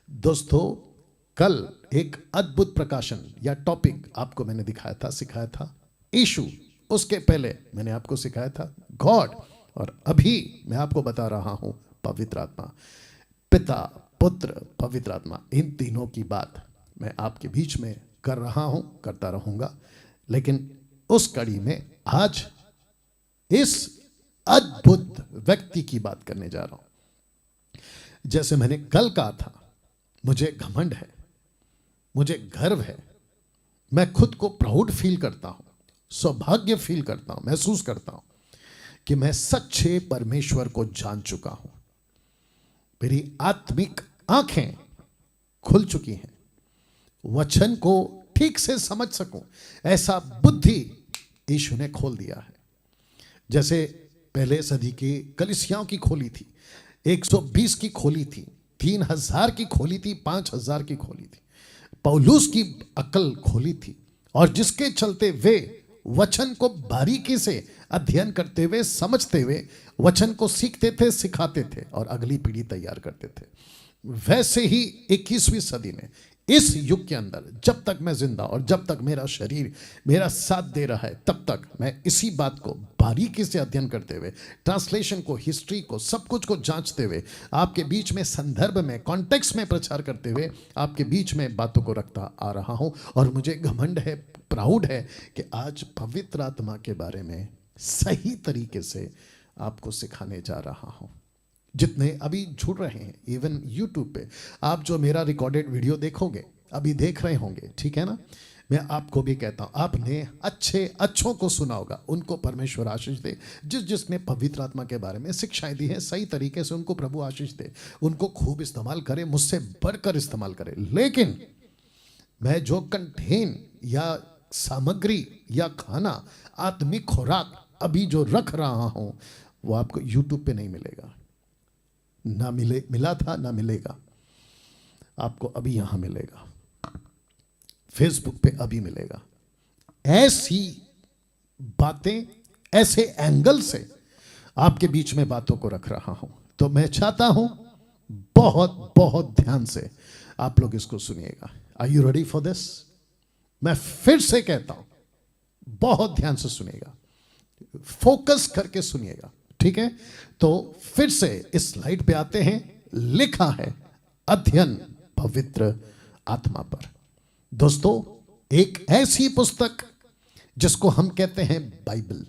दोस्तों, कल एक अद्भुत प्रकाशन या टॉपिक आपको मैंने दिखाया था, सिखाया था यीशु। उसके पहले मैंने आपको सिखाया था गॉड, और अभी मैं आपको बता रहा हूं पवित्र आत्मा। पिता, पुत्र, पवित्र आत्मा, इन तीनों की बात मैं आपके बीच में कर रहा हूं, करता रहूंगा। लेकिन उस कड़ी में आज इस अद्भुत व्यक्ति की बात करने जा रहा हूं। जैसे मैंने कल कहा था, मुझे घमंड है, मुझे गर्व है, मैं खुद को प्राउड फील करता हूं, सौभाग्य फील करता हूं, महसूस करता हूं कि मैं सच्चे परमेश्वर को जान चुका हूं। मेरी आत्मिक आंखें खुल चुकी हैं, वचन को ठीक से समझ सकूं ऐसा बुद्धि यीशु ने खोल दिया है। जैसे पहले सदी की कलीसियाओं की खोली थी, 120 की खोली थी, 3000 की खोली थी, 5000 की खोली थी। पौलुस की अकल खोली थी, और जिसके चलते वे वचन को बारीकी से अध्ययन करते हुए, समझते हुए वचन को सीखते थे, सिखाते थे और अगली पीढ़ी तैयार करते थे। वैसे ही 21वीं सदी में, इस युग के अंदर, जब तक मैं जिंदा और जब तक मेरा शरीर मेरा साथ दे रहा है, तब तक मैं इसी बात को बारीकी से अध्ययन करते हुए, ट्रांसलेशन को, हिस्ट्री को, सब कुछ को जांचते हुए, आपके बीच में संदर्भ में, कॉन्टेक्स्ट में प्रचार करते हुए आपके बीच में बातों को रखता आ रहा हूं। और मुझे घमंड है, प्राउड है कि आज पवित्र आत्मा के बारे में सही तरीके से आपको सिखाने जा रहा हूं। जितने अभी जुड़ रहे हैं, इवन यूट्यूब पे आप जो मेरा रिकॉर्डेड वीडियो देखोगे, अभी देख रहे होंगे, ठीक है ना, मैं आपको भी कहता हूं, आपने अच्छों को सुना होगा, उनको परमेश्वर आशीष दे। जिसने पवित्र आत्मा के बारे में शिक्षाएं दी है, सही तरीके से उनको प्रभु आशीष दे, उनको खूब इस्तेमाल करे, मुझसे बढ़कर इस्तेमाल करे। लेकिन मैं जो कंटेन या सामग्री या खाना, आत्मिक खुराक अभी जो रख रहा हूं, वो आपको यूट्यूब पे नहीं मिलेगा, ना मिला था, ना मिलेगा। आपको अभी यहां मिलेगा, फेसबुक पे अभी मिलेगा। ऐसी बातें, ऐसे एंगल से आपके बीच में बातों को रख रहा हूं। तो मैं चाहता हूं बहुत बहुत ध्यान से आप लोग इसको सुनिएगा। Are you ready for this? मैं फिर से कहता हूं, बहुत ध्यान से सुनिएगा, फोकस करके सुनिएगा, ठीक है? तो फिर से इस स्लाइड पे आते हैं। लिखा है अध्ययन पवित्र आत्मा पर। दोस्तों, एक ऐसी पुस्तक जिसको हम कहते हैं बाइबल,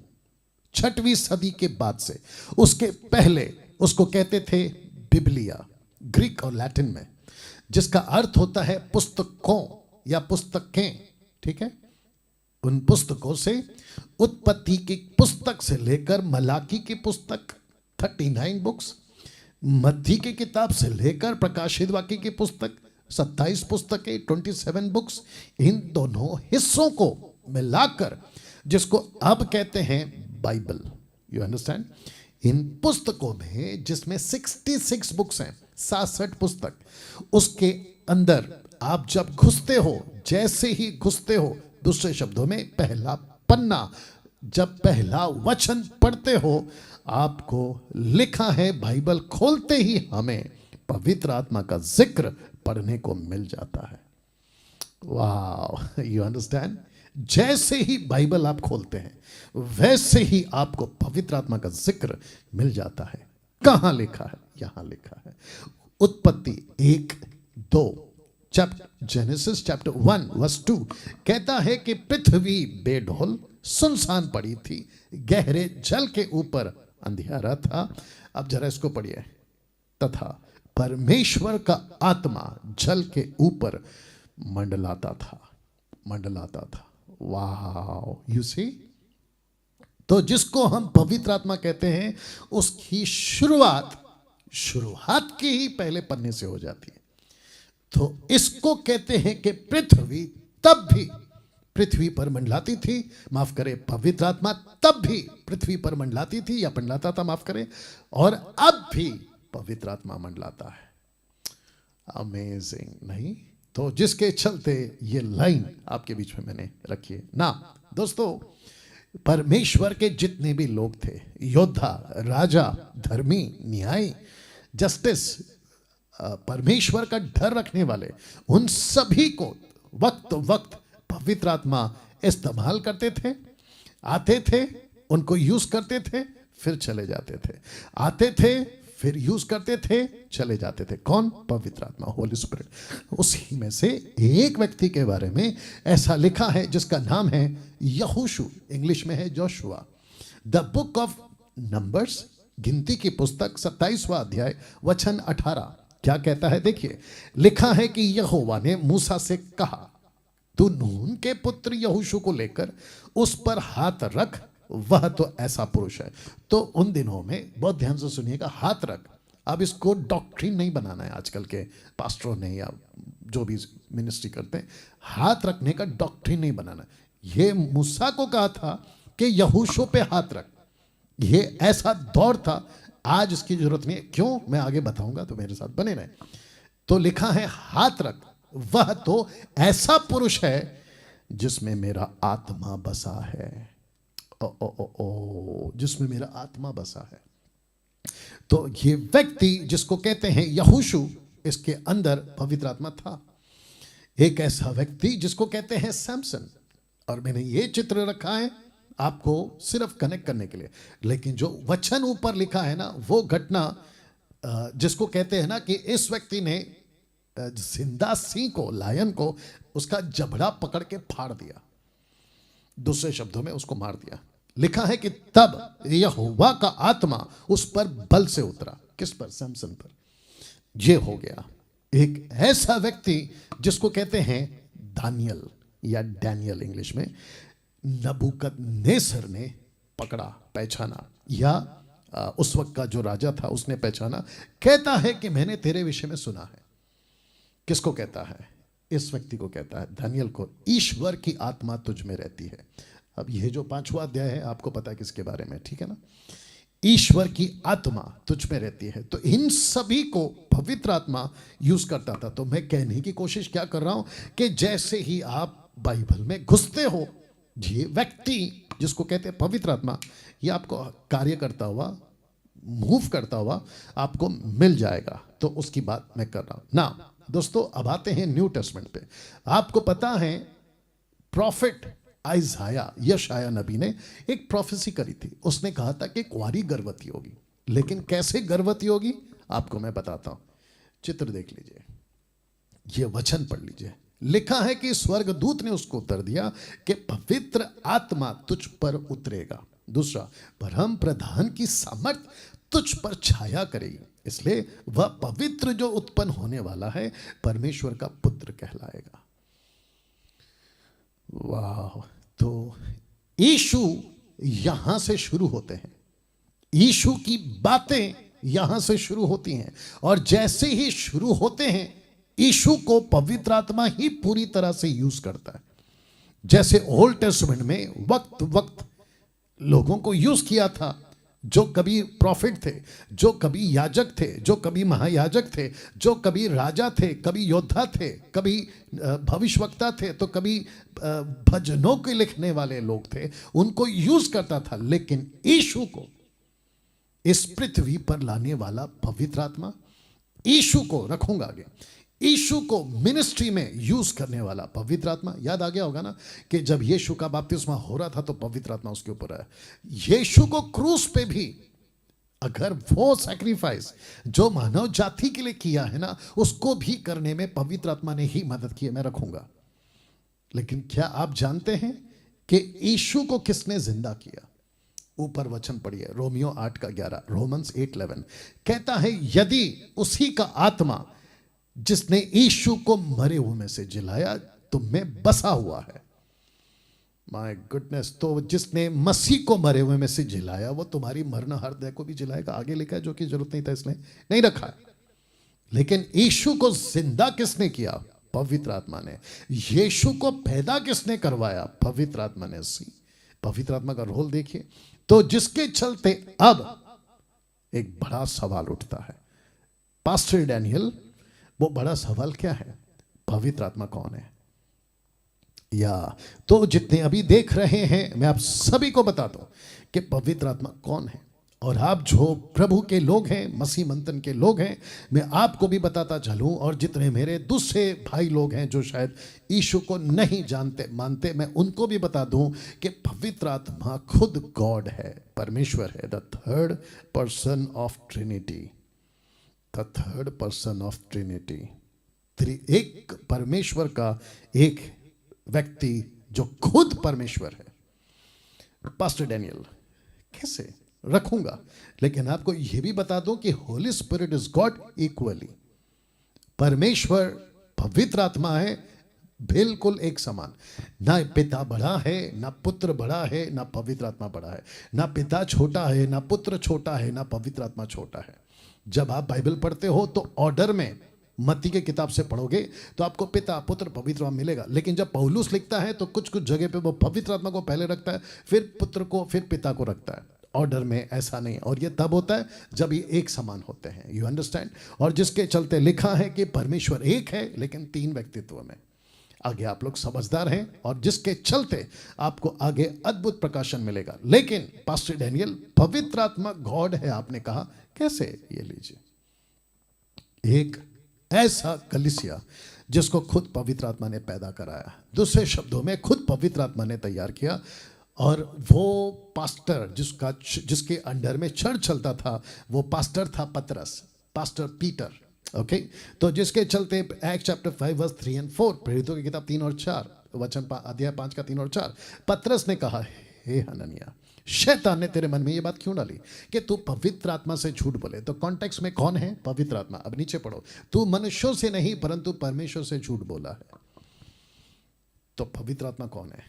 6वीं सदी के बाद से, उसके पहले उसको कहते थे बिबलिया, ग्रीक और लैटिन में, जिसका अर्थ होता है पुस्तकों या पुस्तकें, ठीक है? उन पुस्तकों से, उत्पत्ति की पुस्तक से लेकर मलाकी की पुस्तक 39 बुक्स, मत्ती की किताब से लेकर प्रकाशित वाक्य की पुस्तक 27 पुस्तकें 27 बुक्स, इन दोनों हिस्सों को मिलाकर जिसको अब कहते हैं बाइबल। You understand? इन पुस्तकों में, जिसमें 66 बुक्स हैं, 66 पुस्तक, उसके अंदर आप जब घुसते हो, जैसे ही घुसते हो, दूसरे शब्दों में पहला पन्ना, जब पहला वचन पढ़ते हो, आपको लिखा है, बाइबल खोलते ही हमें पवित्र आत्मा का जिक्र पढ़ने को मिल जाता है। वाह, यू अंडरस्टैंड? जैसे ही बाइबल आप खोलते हैं, वैसे ही आपको पवित्र आत्मा का जिक्र मिल जाता है। कहां लिखा है? यहां लिखा है, उत्पत्ति 1-2, जेनेसिस चैप्टर 1 वर्स 2 कहता है कि पृथ्वी बेढोल सुनसान पड़ी थी, गहरे जल के ऊपर अंधियारा था। अब जरा इसको पढ़िए। तथा परमेश्वर का आत्मा जल के ऊपर मंडलाता था, मंडलाता था। वाह, यू सी? तो जिसको हम पवित्र आत्मा कहते हैं, उसकी शुरुआत के ही पहले पन्ने से हो जाती है। तो इसको कहते हैं कि पृथ्वी तब भी पृथ्वी पर मंडलाती थी, माफ करें, पवित्र आत्मा तब भी पृथ्वी पर मंडलाती थी या मंडलाता था, माफ करें, और अब भी पवित्र आत्मा मंडलाता है। अमेजिंग नहीं? तो जिसके चलते ये लाइन आपके बीच में मैंने रखी है ना। दोस्तों, परमेश्वर के जितने भी लोग थे, योद्धा, राजा, धर्मी, न्यायी, जस्टिस, परमेश्वर का डर रखने वाले उन सभी को वक्त वक्त पवित्र आत्मा इस्तेमाल करते थे, आते थे, उनको यूज करते थे, फिर चले जाते थे, आते थे, फिर यूज करते थे, चले जाते थे। कौन? पवित्र आत्मा, होली स्पिरिट। उसी में से एक व्यक्ति के बारे में ऐसा लिखा है जिसका नाम है यहोशू, इंग्लिश में है Joshua. The book of numbers, गिनती की पुस्तक 27वां अध्याय वचन 18 क्या कहता है? देखिए, लिखा है कि यहोवा ने मूसा से कहा, तू नून के पुत्र यहोशू को लेकर उस पर हाथ रख, वह तो ऐसा पुरुष है। तो उन दिनों में, बहुत ध्यान से सुनिएगा, हाथ रख, अब इसको डॉक्ट्रिन नहीं बनाना है आजकल के पास्टरों ने या जो भी मिनिस्ट्री करते हैं, हाथ रखने का डॉक्ट्रिन नहीं बनाना। ये मूसा को कहा था कि यहोशू पे हाथ रख, ये ऐसा दौर था। आज इसकी जरूरत नहीं है। क्यों? मैं आगे बताऊंगा, तो मेरे साथ बने रहे। तो लिखा है हाथ रख, वह तो ऐसा पुरुष है जिसमें मेरा आत्मा बसा है। ओ ओ ओ ओ, जिसमें मेरा आत्मा बसा है। तो ये व्यक्ति जिसको कहते हैं यहोशू, इसके अंदर पवित्र आत्मा था। एक ऐसा व्यक्ति जिसको कहते हैं सैमसन, और मैंने ये चित्र रखा है आपको सिर्फ कनेक्ट करने के लिए। लेकिन जो वचन ऊपर लिखा है ना, वो घटना जिसको कहते हैं ना कि इस व्यक्ति ने जिंदा सिंह को, लायन को, उसका जबड़ा पकड़ के फाड़ दिया, दूसरे शब्दों में उसको मार दिया। लिखा है कि तब यहोवा का आत्मा उस पर बल से उतरा। किस पर? सैमसन पर। ये हो गया एक ऐसा व्यक्ति जिसको कहते हैं दानियल या डैनियल इंग्लिश में। नबूकदनेस्सर ने पकड़ा, पहचाना, या उस वक्त का जो राजा था उसने पहचाना। कहता है कि मैंने तेरे विषय में सुना है। किसको कहता है? इस व्यक्ति को कहता है, दानियल को। ईश्वर की आत्मा तुझ में रहती है। अब यह जो 5वां अध्याय है, आपको पता है किसके बारे में, ठीक है ना? ईश्वर की आत्मा तुझ में रहती है। तो इन सभी को पवित्र आत्मा यूज करता था। तो मैं कहने की कोशिश क्या कर रहा हूं कि जैसे ही आप बाइबल में घुसते हो, ये व्यक्ति जिसको कहते हैं पवित्र आत्मा, ये आपको कार्य करता हुआ, मूव करता हुआ आपको मिल जाएगा। तो उसकी बात मैं कर रहा हूं ना। दोस्तों, अब आते हैं न्यू टेस्टमेंट पे। आपको पता है प्रॉफिट आइजाया, यशाया नबी ने एक प्रोफेसी करी थी। उसने कहा था कि कुंवारी गर्भवती होगी। लेकिन कैसे गर्भवती होगी आपको मैं बताता हूं। चित्र देख लीजिए, ये वचन पढ़ लीजिए। लिखा है कि स्वर्गदूत ने उसको उत्तर दिया कि पवित्र आत्मा तुझ पर उतरेगा। दूसरा, परम प्रधान की सामर्थ तुझ पर छाया करेगी, इसलिए वह पवित्र जो उत्पन्न होने वाला है परमेश्वर का पुत्र कहलाएगा। वाह! तो यीशु यहां से शुरू होते हैं। यीशु की बातें यहां से शुरू होती हैं, और जैसे ही शुरू होते हैं, यीशु को पवित्र आत्मा ही पूरी तरह से यूज करता है। जैसे ओल्ड टेस्टमेंट में वक्त वक्त लोगों को यूज किया था, जो कभी प्रॉफिट थे, जो कभी याजक थे, जो कभी महायाजक थे, जो कभी राजा थे, कभी योद्धा थे, कभी भविष्यवक्ता थे, तो कभी भजनों के लिखने वाले लोग थे, उनको यूज करता था। लेकिन यीशु को इस पृथ्वी पर लाने वाला पवित्र आत्मा, यीशु को रखूंगा आगे, यीशु को मिनिस्ट्री में यूज करने वाला पवित्र आत्मा। याद आ गया होगा ना कि जब यीशु का बपतिस्मा हो रहा था तो पवित्र आत्मा उसके ऊपर है। यीशु को क्रूस पे भी, अगर वो सैक्रिफाइस जो मानव जाति के लिए किया है ना, उसको भी करने में पवित्र आत्मा ने ही मदद की है। मैं रखूंगा। लेकिन क्या आप जानते हैं कि यीशु को किसने जिंदा किया? ऊपर वचन पढ़िए, रोमियो 8:11, रोमन्स 8:11 कहता है, यदि उसी का आत्मा जिसने यीशु को मरे हुए में से जिलाया तुम में बसा हुआ है। My goodness! तो जिसने मसीह को मरे हुए में से जिलाया, वो तुम्हारी मरण हृदय को भी जिलाएगा। आगे लिखा है, जो कि जरूरत नहीं था इसने नहीं रखा है। लेकिन यीशु को जिंदा किसने किया? पवित्र आत्मा ने। यीशु को पैदा किसने करवाया? पवित्र आत्मा ने। पवित्र आत्मा का रोल देखिए। तो जिसके चलते अब एक बड़ा सवाल उठता है, पास्टर डैनियल, वो बड़ा सवाल क्या है? पवित्र आत्मा कौन है? या तो जितने अभी देख रहे हैं, मैं आप सभी को बताता हूं कि पवित्र आत्मा कौन है। और आप जो प्रभु के लोग हैं, मसीह मंथन के लोग हैं, मैं आपको भी बताता चलूं, और जितने मेरे दूसरे भाई लोग हैं जो शायद यीशु को नहीं जानते मानते, मैं उनको भी बता दूं कि पवित्र आत्मा खुद गॉड है, परमेश्वर है, the third person of Trinity, the third person of Trinity. एक परमेश्वर का एक व्यक्ति जो खुद परमेश्वर है। पास्टर डैनियल कैसे रखूंगा, लेकिन आपको यह भी बता दूं कि Holi spirit is God equally. परमेश्वर पवित्र आत्मा है, बिल्कुल एक समान। ना पिता बड़ा है, ना पुत्र बड़ा है, ना पवित्र आत्मा बड़ा है। ना पिता छोटा है, ना पुत्र छोटा है, ना पवित्र आत्मा छोटा है। जब आप बाइबल पढ़ते हो तो ऑर्डर में मत्ती के किताब से पढ़ोगे तो आपको पिता पुत्र पवित्र आत्मा मिलेगा, लेकिन जब पौलुस लिखता है तो कुछ कुछ जगह पे वो पवित्र आत्मा को पहले रखता है, फिर पुत्र को, फिर पिता को रखता है। ऑर्डर में ऐसा नहीं, और ये तब होता है जब ये एक समान होते हैं। You understand? और जिसके चलते लिखा है कि परमेश्वर एक है लेकिन तीन व्यक्तित्व में। आगे आप लोग समझदार हैं, और जिसके चलते आपको आगे अद्भुत प्रकाशन मिलेगा। लेकिन पास्टर डैनियल, पवित्र आत्मा गॉड है आपने कहा, कैसे? ये लीजिए, एक ऐसा कलीसिया जिसको खुद पवित्र आत्मा ने पैदा कराया, दूसरे शब्दों में खुद पवित्र आत्मा ने तैयार किया, और वो पास्टर जिसके अंडर में चर्च चलता था, वो पास्टर था पतरस, पास्टर पीटर। ओके, तो जिसके चलते एक्ट चैप्टर 5 वर्स 3 और 4, प्रेरितों की किताब 3 और 4 वचन अध्याय 5 का 3 और 4, पतरस ने कहा, हे हनन्याह, शैतान ने तेरे मन में ये बात क्यों डाली कि तू पवित्र आत्मा से झूठ बोले? तो कॉन्टेक्स्ट में कौन है? पवित्र आत्मा। अब नीचे पढ़ो, तू मनुष्यों से नहीं परंतु परमेश्वर से झूठ बोला है। तो पवित्र आत्मा कौन है?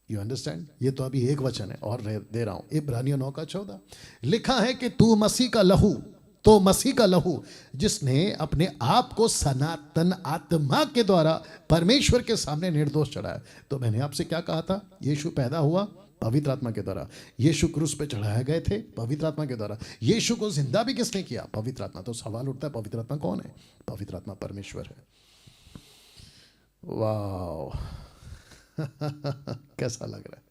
You understand? ये तो अभी एक वचन है और दे रहा हूं, इब्रानियों 9 का 14 लिखा है कि तू मसीह का लहू, तो मसीह का लहू जिसने अपने आप को सनातन आत्मा के द्वारा परमेश्वर के सामने निर्दोष चढ़ाया। तो मैंने आपसे क्या कहा था? यीशु पैदा हुआ पवित्र आत्मा के द्वारा, यीशु क्रूस पे चढ़ाए गए थे पवित्र आत्मा के द्वारा, यीशु को जिंदा भी किसने किया? पवित्र आत्मा। तो सवाल उठता है, पवित्र आत्मा कौन है? पवित्र आत्मा परमेश्वर है। वाह कैसा लग रहा है?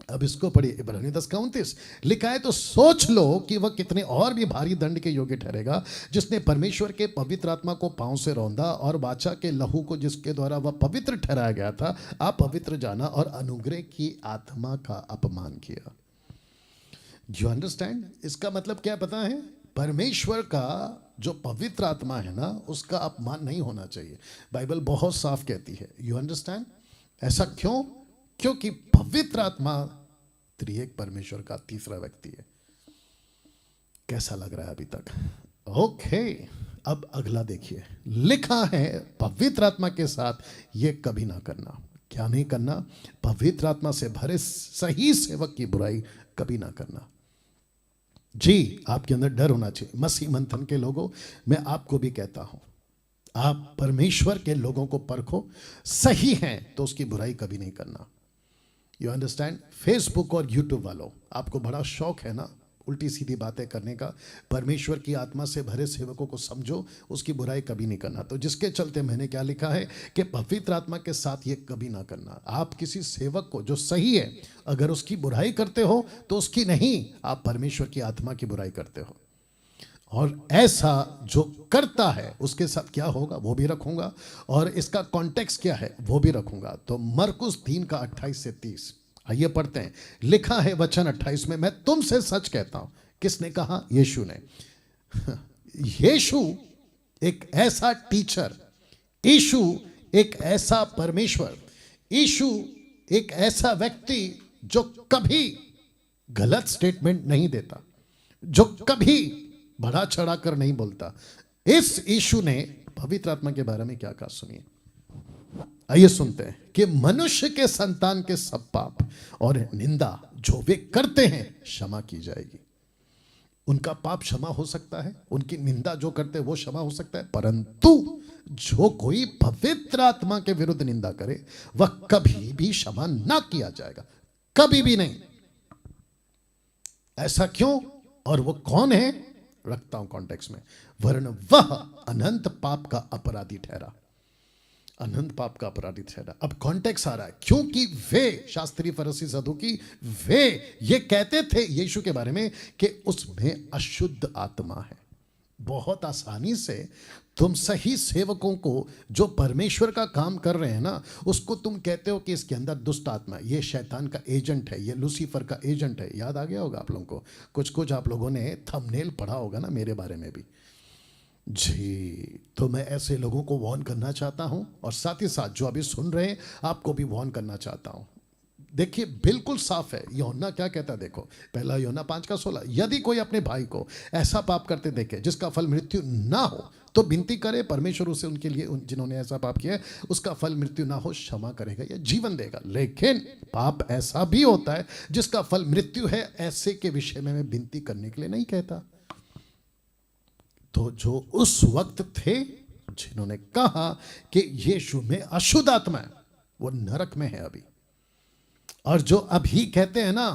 अब इसको पढ़िए, इब्रानियों 10:29 लिखा है, तो सोच लो कि वह कितने और भी भारी दंड के योग्य ठहरेगा, जिसने परमेश्वर के पवित्र आत्मा को पांव से रौंदा और वाचा के लहू को जिसके द्वारा वह पवित्र ठहराया गया था अपवित्र जाना और अनुग्रह की आत्मा का अपमान किया। You understand? इसका मतलब क्या पता है? परमेश्वर का जो पवित्र आत्मा है ना, उसका अपमान नहीं होना चाहिए। बाइबल बहुत साफ कहती है। You understand? ऐसा क्यों? क्योंकि पवित्र आत्मा त्रिएक परमेश्वर का तीसरा व्यक्ति है। कैसा लग रहा है अभी तक? ओके, अब अगला देखिए, लिखा है पवित्र आत्मा के साथ ये कभी ना करना। क्या नहीं करना? पवित्र आत्मा से भरे सही सेवक की बुराई कभी ना करना। जी, आपके अंदर डर होना चाहिए। मसीह मंथन के लोगों, मैं आपको भी कहता हूं, आप परमेश्वर के लोगों को परखो, सही हैं तो उसकी बुराई कभी नहीं करना। You understand? फेसबुक और यूट्यूब वालों, आपको बड़ा शौक है ना उल्टी सीधी बातें करने का। परमेश्वर की आत्मा से भरे सेवकों को समझो, उसकी बुराई कभी नहीं करना। तो जिसके चलते मैंने क्या लिखा है कि पवित्र आत्मा के साथ ये कभी ना करना। आप किसी सेवक को जो सही है, अगर उसकी बुराई करते हो तो उसकी नहीं, आप परमेश्वर की आत्मा की बुराई करते हो। और ऐसा जो करता है उसके साथ क्या होगा वो भी रखूंगा, और इसका कॉन्टेक्स्ट क्या है वो भी रखूंगा। तो मरकुस 3 का 28 से 30, आइए पढ़ते हैं। लिखा है वचन 28 में, मैं तुमसे सच कहता हूं। किसने कहा? यीशु ने। यीशु एक ऐसा टीचर, यीशु एक ऐसा परमेश्वर, यीशु एक ऐसा व्यक्ति जो कभी गलत स्टेटमेंट नहीं देता, जो कभी बढ़ा चढ़ा कर नहीं बोलता। इस यीशु ने पवित्र आत्मा के बारे में क्या कहा, सुनिए। आइए सुनते हैं कि मनुष्य के संतान के सब पाप और निंदा जो वे करते हैं क्षमा की जाएगी। उनका पाप क्षमा हो सकता है, उनकी निंदा जो करते हैं वो क्षमा हो सकता है, परंतु जो कोई पवित्र आत्मा के विरुद्ध निंदा करे वह कभी भी क्षमा ना किया जाएगा, कभी भी नहीं। ऐसा क्यों? और वो कौन है? रखता हूं कॉन्टेक्स्ट में। वरन वह अनंत पाप का अपराधी ठहरा। अनंत पाप का अपराधी ठहरा। अब कॉन्टेक्स्ट आ रहा है, क्योंकि वे शास्त्री फरीसी सदूकी वे ये कहते थे यीशु के बारे में कि उसमें अशुद्ध आत्मा है। बहुत आसानी से तुम सही सेवकों को जो परमेश्वर का काम कर रहे हैं ना, उसको तुम कहते हो कि इसके अंदर दुष्ट आत्मा, ये शैतान का एजेंट है, ये लूसीफर का एजेंट है। याद आ गया होगा आप लोगों को, कुछ आप लोगों ने थंबनेल पढ़ा होगा ना मेरे बारे में भी जी। तो मैं ऐसे लोगों को वार्न करना चाहता हूं, और साथ ही साथ जो अभी सुन रहे हैं आपको भी वार्न करना चाहता हूं। देखिए बिल्कुल साफ है, यूहन्ना क्या कहता है, देखो पहला यूहन्ना 5:16, यदि कोई अपने भाई को ऐसा पाप करते देखे जिसका फल मृत्यु ना हो तो विनती करे, परमेश्वर उसे उनके लिए जिन्होंने ऐसा पाप किया है उसका फल मृत्यु ना हो क्षमा करेगा या जीवन देगा। लेकिन पाप ऐसा भी होता है जिसका फल मृत्यु है, ऐसे के विषय में मैं विनती करने के लिए नहीं कहता। तो जो उस वक्त थे जिन्होंने कहा कि यीशु में अशुद्ध आत्मा है, वो नरक में है अभी। और जो अभी कहते हैं ना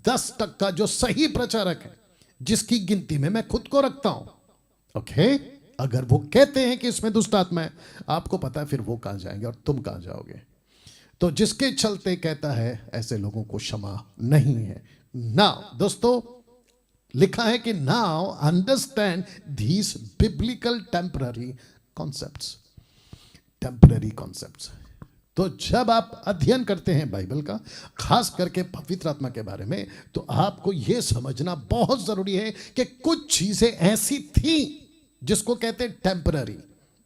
10% जो सही प्रचारक है, जिसकी गिनती में मैं खुद को रखता हूं, ओके, अगर वो कहते हैं कि इसमें दुष्ट आत्मा है, आपको पता है फिर वो कहां जाएंगे और तुम कहां जाओगे। तो जिसके चलते कहता है ऐसे लोगों को क्षमा नहीं है। नाउ दोस्तों लिखा है कि now understand these biblical temporary concepts. Temporary concepts, तो जब आप अध्ययन करते हैं बाइबल का, खास करके पवित्र आत्मा के बारे में, तो आपको यह समझना बहुत जरूरी है कि कुछ चीजें ऐसी थी जिसको कहते हैं टेम्पररी,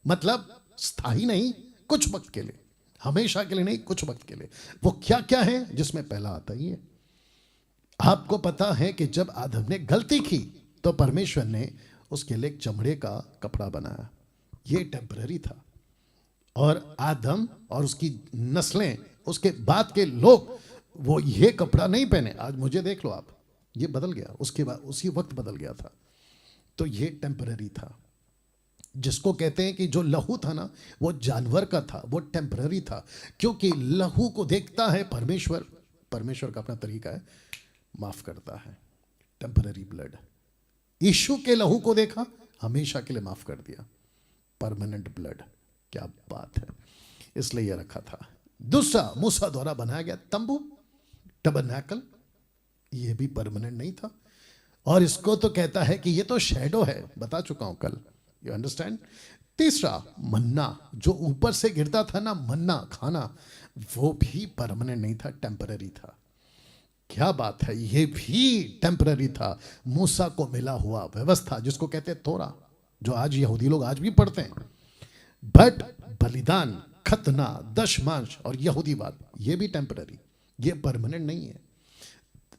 मतलब स्थायी नहीं, कुछ वक्त के लिए, हमेशा के लिए नहीं, कुछ वक्त के लिए। वो क्या क्या है, जिसमें पहला आता ही है, आपको पता है कि जब आदम ने गलती की तो परमेश्वर ने उसके लिए एक चमड़े का कपड़ा बनाया। ये टेम्पररी था, और आदम और उसकी नस्लें, उसके बाद के लोग वो ये कपड़ा नहीं पहने। आज मुझे देख लो आप, ये बदल गया, उसके बाद उसी वक्त बदल गया था। तो ये टेम्पररी था। जिसको कहते हैं कि जो लहू था ना वो जानवर का था, वो टेम्पररी था, क्योंकि लहू को देखता है परमेश्वर, परमेश्वर का अपना तरीका है, माफ करता है, टेम्पररी ब्लड। यीशु के लहू को देखा, हमेशा के लिए माफ कर दिया, परमानेंट ब्लड। क्या बात है, इसलिए यह रखा था। दूसरा, मूसा द्वारा बनाया गया तंबू, टबरनैकल, यह भी परमानेंट नहीं था, और इसको तो कहता है कि यह तो शैडो है, बता चुका हूं कल, यू अंडरस्टैंड। तीसरा, मन्ना जो ऊपर से गिरता था ना, मन्ना खाना, वो भी परमानेंट नहीं था, टेम्पररी था। क्या बात है, ये भी टेम्पररी था। मूसा को मिला हुआ व्यवस्था जिसको कहते हैं तोरा, जो आज यहूदी लोग आज भी पढ़ते हैं, बट बलिदान, खतना, दशमांश और यहूदीवाद, ये भी टेम्पररी, ये परमानेंट नहीं है।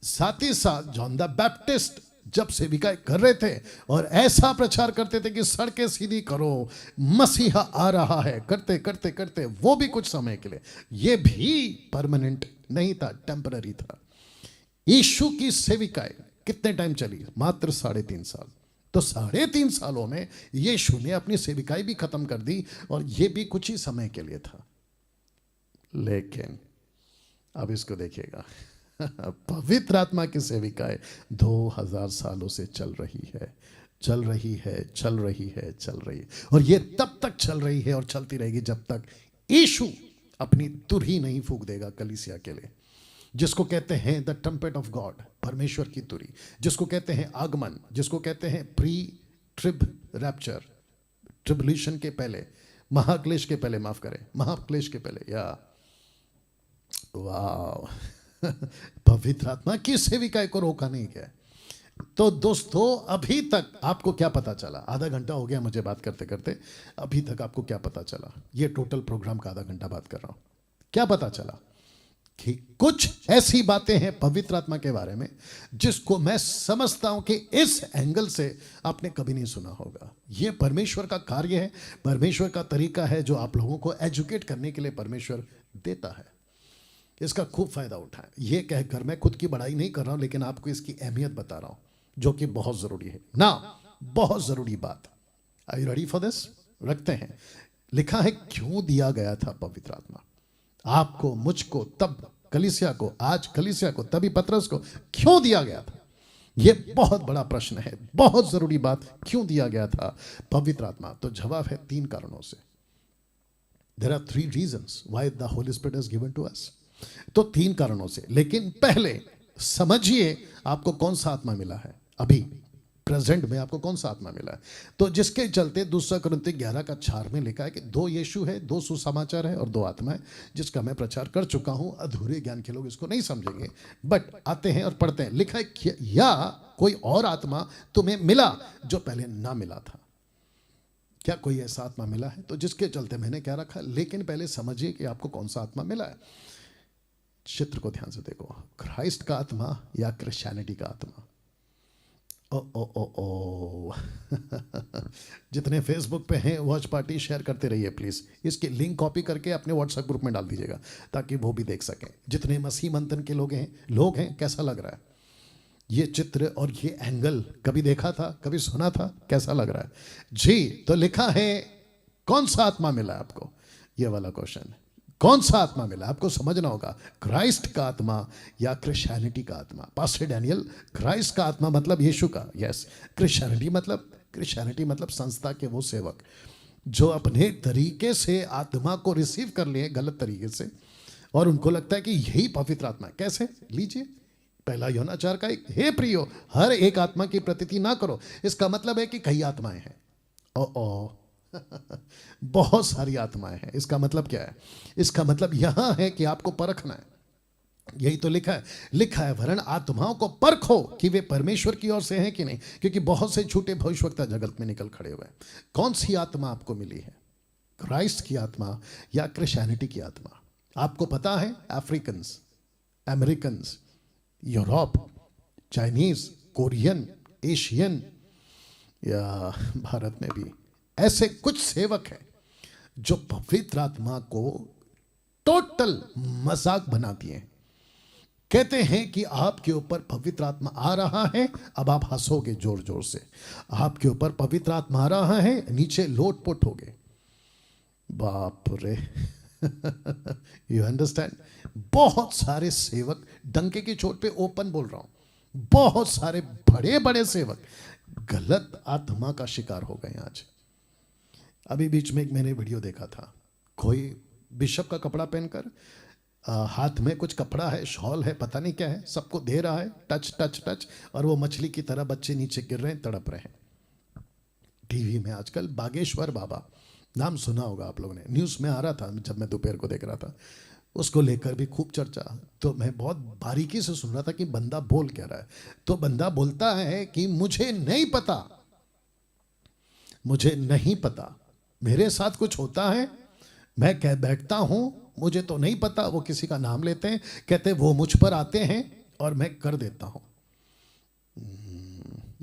साथ ही साथ जॉन द बैप्टिस्ट जब सेविकाएं कर रहे थे और ऐसा प्रचार करते थे कि सड़कें सीधी करो, मसीहा आ रहा है, करते करते करते, वो भी कुछ समय के लिए, ये भी परमानेंट नहीं था, टेम्पररी था। यीशु की सेविकाएं कितने टाइम चली? मात्र 3.5 साल। तो 3.5 सालों में यीशु ने अपनी सेविकाई भी खत्म कर दी, और यह भी कुछ ही समय के लिए था। लेकिन अब इसको देखिएगा, पवित्र आत्मा की सेविकाएं 2000 सालों से चल रही है, चल रही है, चल रही है, चल रही है, और ये तब तक चल रही है और चलती रहेगी जब तक यीशु अपनी तुरही नहीं फूंक देगा कलीसिया के लिए, जिसको कहते हैं द ट्रम्पेट ऑफ गॉड, परमेश्वर की तुरी, जिसको कहते हैं आगमन, जिसको कहते हैं प्री ट्रिब रैप्चर, ट्रिबुलेशन के पहले, महाक्लेश के पहले, माफ करें, महाक्लेश के पहले, या वाह पवित्र आत्मा की सेविकाएं को रोका नहीं गया। तो दोस्तों अभी तक आपको क्या पता चला? आधा घंटा हो गया मुझे बात करते करते, अभी तक आपको क्या पता चला? ये टोटल प्रोग्राम का आधा घंटा बात कर रहा हूं, क्या पता चला? कि कुछ ऐसी बातें हैं पवित्र आत्मा के बारे में जिसको मैं समझता हूं कि इस एंगल से आपने कभी नहीं सुना होगा। यह परमेश्वर का कार्य है, परमेश्वर का तरीका है, जो आप लोगों को एजुकेट करने के लिए परमेश्वर देता है। इसका खूब फायदा उठाएं। यह कहकर मैं खुद की बड़ाई नहीं कर रहा हूं, लेकिन आपको इसकी अहमियत बता रहा हूं, जो कि बहुत जरूरी है ना, बहुत जरूरी बात। Are you ready for this? रखते हैं। लिखा है क्यों दिया गया था पवित्र आत्मा आपको, मुझको, तब कलीसिया को, आज कलीसिया को, तभी पतरस को क्यों दिया गया था? यह बहुत बड़ा प्रश्न है, बहुत जरूरी बात। क्यों दिया गया था पवित्र आत्मा? तो जवाब है 3 कारणों से। There are 3 reasons why the Holi spirit is given to us. तो 3 कारणों से, लेकिन पहले समझिए आपको कौन सा आत्मा मिला है। अभी प्रेजेंट में आपको कौन सा आत्मा मिला है। तो जिसके चलते 2 कुरिन्थी 11:4 में लिखा है कि 2 यीशु है, 2 सुसमाचार है और 2 आत्मा है, जिसका मैं प्रचार कर चुका हूं। अधूरे ज्ञान के लोग इसको नहीं समझेंगे, बट आते हैं और पढ़ते हैं। लिखा है या कोई और आत्मा तुम्हें मिला जो पहले ना मिला था। क्या कोई ऐसा आत्मा मिला है? तो जिसके चलते मैंने क्या रखा, लेकिन पहले समझिए कि आपको कौन सा आत्मा मिला है। चित्र को ध्यान से देखो, क्राइस्ट का आत्मा या क्रिश्चियनिटी का आत्मा। ओ ओ ओ ओ जितने फेसबुक पे हैं वॉच पार्टी शेयर करते रहिए प्लीज। इसकी लिंक कॉपी करके अपने व्हाट्सएप ग्रुप में डाल दीजिएगा ताकि वो भी देख सकें। जितने मसीह मंथन के लोग हैं कैसा लग रहा है ये चित्र और ये एंगल? कभी देखा था, कभी सुना था? कैसा लग रहा है जी? तो लिखा है कौन सा आत्मा मिला है आपको, ये वाला क्वेश्चन। कौन सा आत्मा मिला आपको समझना होगा, क्राइस्ट का आत्मा या क्रिश्चियनिटी का आत्मा। पास्टर डैनियल, क्राइस्ट का आत्मा मतलब यीशु का, यस। क्रिश्चियनिटी मतलब संस्था के वो सेवक जो अपने तरीके से आत्मा को रिसीव कर लिए गलत तरीके से, और उनको लगता है कि यही पवित्र आत्मा है। कैसे? लीजिए 1 यूहन्ना 4:1, हे प्रियो हर एक आत्मा की प्रतीति ना करो। इसका मतलब है कि कई आत्माएं हैं। ओ बहुत सारी आत्माएं हैं। इसका मतलब क्या है? इसका मतलब यहां है कि आपको परखना है। यही तो लिखा है वरन आत्माओं को परखो कि वे परमेश्वर की ओर से हैं कि नहीं, क्योंकि बहुत से झूठे भविष्यवक्ता जगत में निकल खड़े हुए हैं। कौन सी आत्मा आपको मिली है, क्राइस्ट की आत्मा या क्रिश्चियनिटी की आत्मा? आपको पता है Africans, Americans, Europe, Chinese, Korean, Asian या भारत में भी ऐसे कुछ सेवक हैं जो पवित्र आत्मा को टोटल मजाक बना दिए। कहते हैं कि आपके ऊपर पवित्र आत्मा आ रहा है, अब आप हंसोगे जोर जोर से। आपके ऊपर पवित्र आत्मा आ रहा है, नीचे लोटपोट होगे। बाप रे यू अंडरस्टैंड? बहुत सारे सेवक, डंके की चोट पे ओपन बोल रहा हूं, बहुत सारे बड़े बड़े सेवक गलत आत्मा का शिकार हो गए आज। अभी बीच में एक मैंने वीडियो देखा था, कोई बिशप का कपड़ा पहनकर हाथ में कुछ कपड़ा है, शॉल है, पता नहीं क्या है, सबको दे रहा है टच टच टच, और वो मछली की तरह बच्चे नीचे गिर रहे हैं, तड़प रहे हैं। टीवी में आजकल बागेश्वर बाबा, नाम सुना होगा आप लोगों ने, न्यूज़ में आ रहा था जब मैं दोपहर को देख रहा था। उसको लेकर भी खूब चर्चा। तो मैं बहुत बारीकी से सुन रहा था कि बंदा बोल क्या रहा है। तो बंदा बोलता है कि मुझे नहीं पता, मेरे साथ कुछ होता है, मैं कह बैठता हूं मुझे तो नहीं पता। वो किसी का नाम लेते हैं, कहते वो मुझ पर आते हैं और मैं कर देता हूं।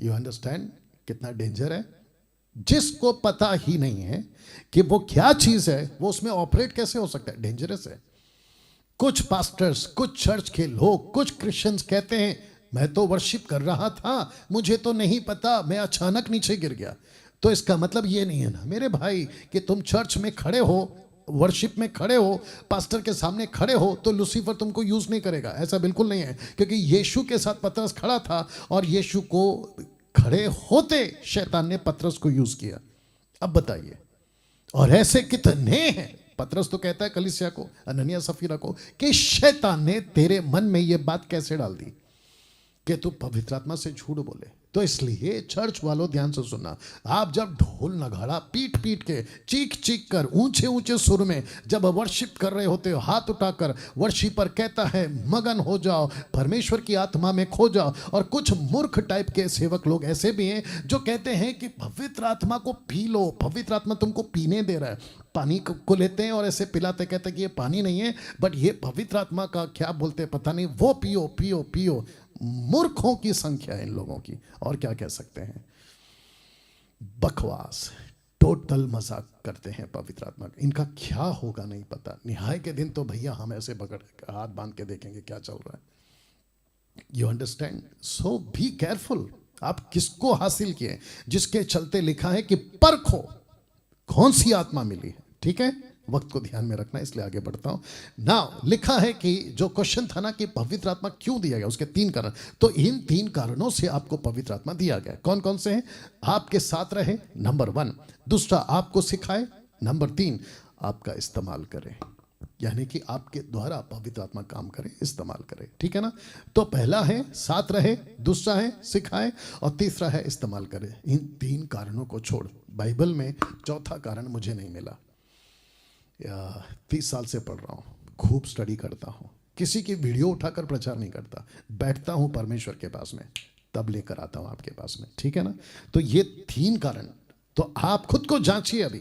यू अंडरस्टैंड कितना डेंजर है? जिसको पता ही नहीं है कि वो क्या चीज है, वो उसमें ऑपरेट कैसे हो सकता है? डेंजरस है। कुछ पास्टर्स, कुछ चर्च के लोग, कुछ क्रिश्चियंस कहते हैं मैं तो वर्शिप कर रहा था, मुझे तो नहीं पता, मैं अचानक नीचे गिर गया। तो इसका मतलब ये नहीं है ना मेरे भाई कि तुम चर्च में खड़े हो, वर्शिप में खड़े हो, पास्टर के सामने खड़े हो तो लूसीफर तुमको यूज नहीं करेगा। ऐसा बिल्कुल नहीं है, क्योंकि यीशु के साथ पतरस खड़ा था और यीशु को खड़े होते शैतान ने पतरस को यूज किया। अब बताइए, और ऐसे कितने हैं? पतरस तो कहता है कलीसिया को, अननिया सफीरा को, कि शैतान ने तेरे मन में ये बात कैसे डाल दी कि तू पवित्र आत्मा से झूठ बोले। तो इसलिए चर्च वालों ध्यान से सुनना, आप जब ढोल नगाड़ा पीट पीट के, चीख चीख कर, ऊंचे ऊंचे सुर में जब वर्शिप कर रहे होते हो, हाथ उठाकर वर्शिपर कहता है मगन हो जाओ, परमेश्वर की आत्मा में खो जाओ। और कुछ मूर्ख टाइप के सेवक लोग ऐसे भी हैं जो कहते हैं कि पवित्र आत्मा को पी लो, पवित्र आत्मा तुमको पीने दे रहा है। पानी को लेते हैं और ऐसे पिलाते, कहते हैं कि ये पानी नहीं है बट ये पवित्र आत्मा का क्या बोलते पता नहीं, वो पियो पियो पियो। मूर्खों की संख्या है इन लोगों की, और क्या कह सकते हैं? बकवास, टोटल मजाक करते हैं पवित्र आत्मा का। इनका क्या होगा नहीं पता। न्याय के दिन तो भैया हम ऐसे पकड़ हाथ बांध के देखेंगे क्या चल रहा है। You understand? So be careful. आप किसको हासिल किए, जिसके चलते लिखा है कि परखो कौन सी आत्मा मिली है। ठीक है, वक्त को ध्यान में रखना, इसलिए आगे बढ़ता हूं। नाउ लिखा है कि जो क्वेश्चन था ना कि पवित्र आत्मा क्यों दिया गया, उसके 3 कारण। तो इन 3 कारणों से आपको पवित्र आत्मा दिया गया। कौन कौन से हैं? आपके साथ रहे, नंबर 1। दूसरा, आपको सिखाए, नंबर 3। आपका इस्तेमाल करे, यानी कि आपके द्वारा पवित्र आत्मा काम करे, इस्तेमाल करे। ठीक है ना? तो पहला है साथ रहे, दूसरा है सिखाए, और तीसरा है इस्तेमाल करे। इन 3 कारणों को छोड़ बाइबल में चौथा कारण मुझे नहीं मिला। 30 साल से पढ़ रहा हूँ, खूब स्टडी करता हूँ, किसी की वीडियो उठाकर प्रचार नहीं करता, बैठता हूँ परमेश्वर के पास में, तब लेकर आता हूँ आपके पास में। ठीक है ना? तो ये 3 कारण, तो आप खुद को जांचिए अभी,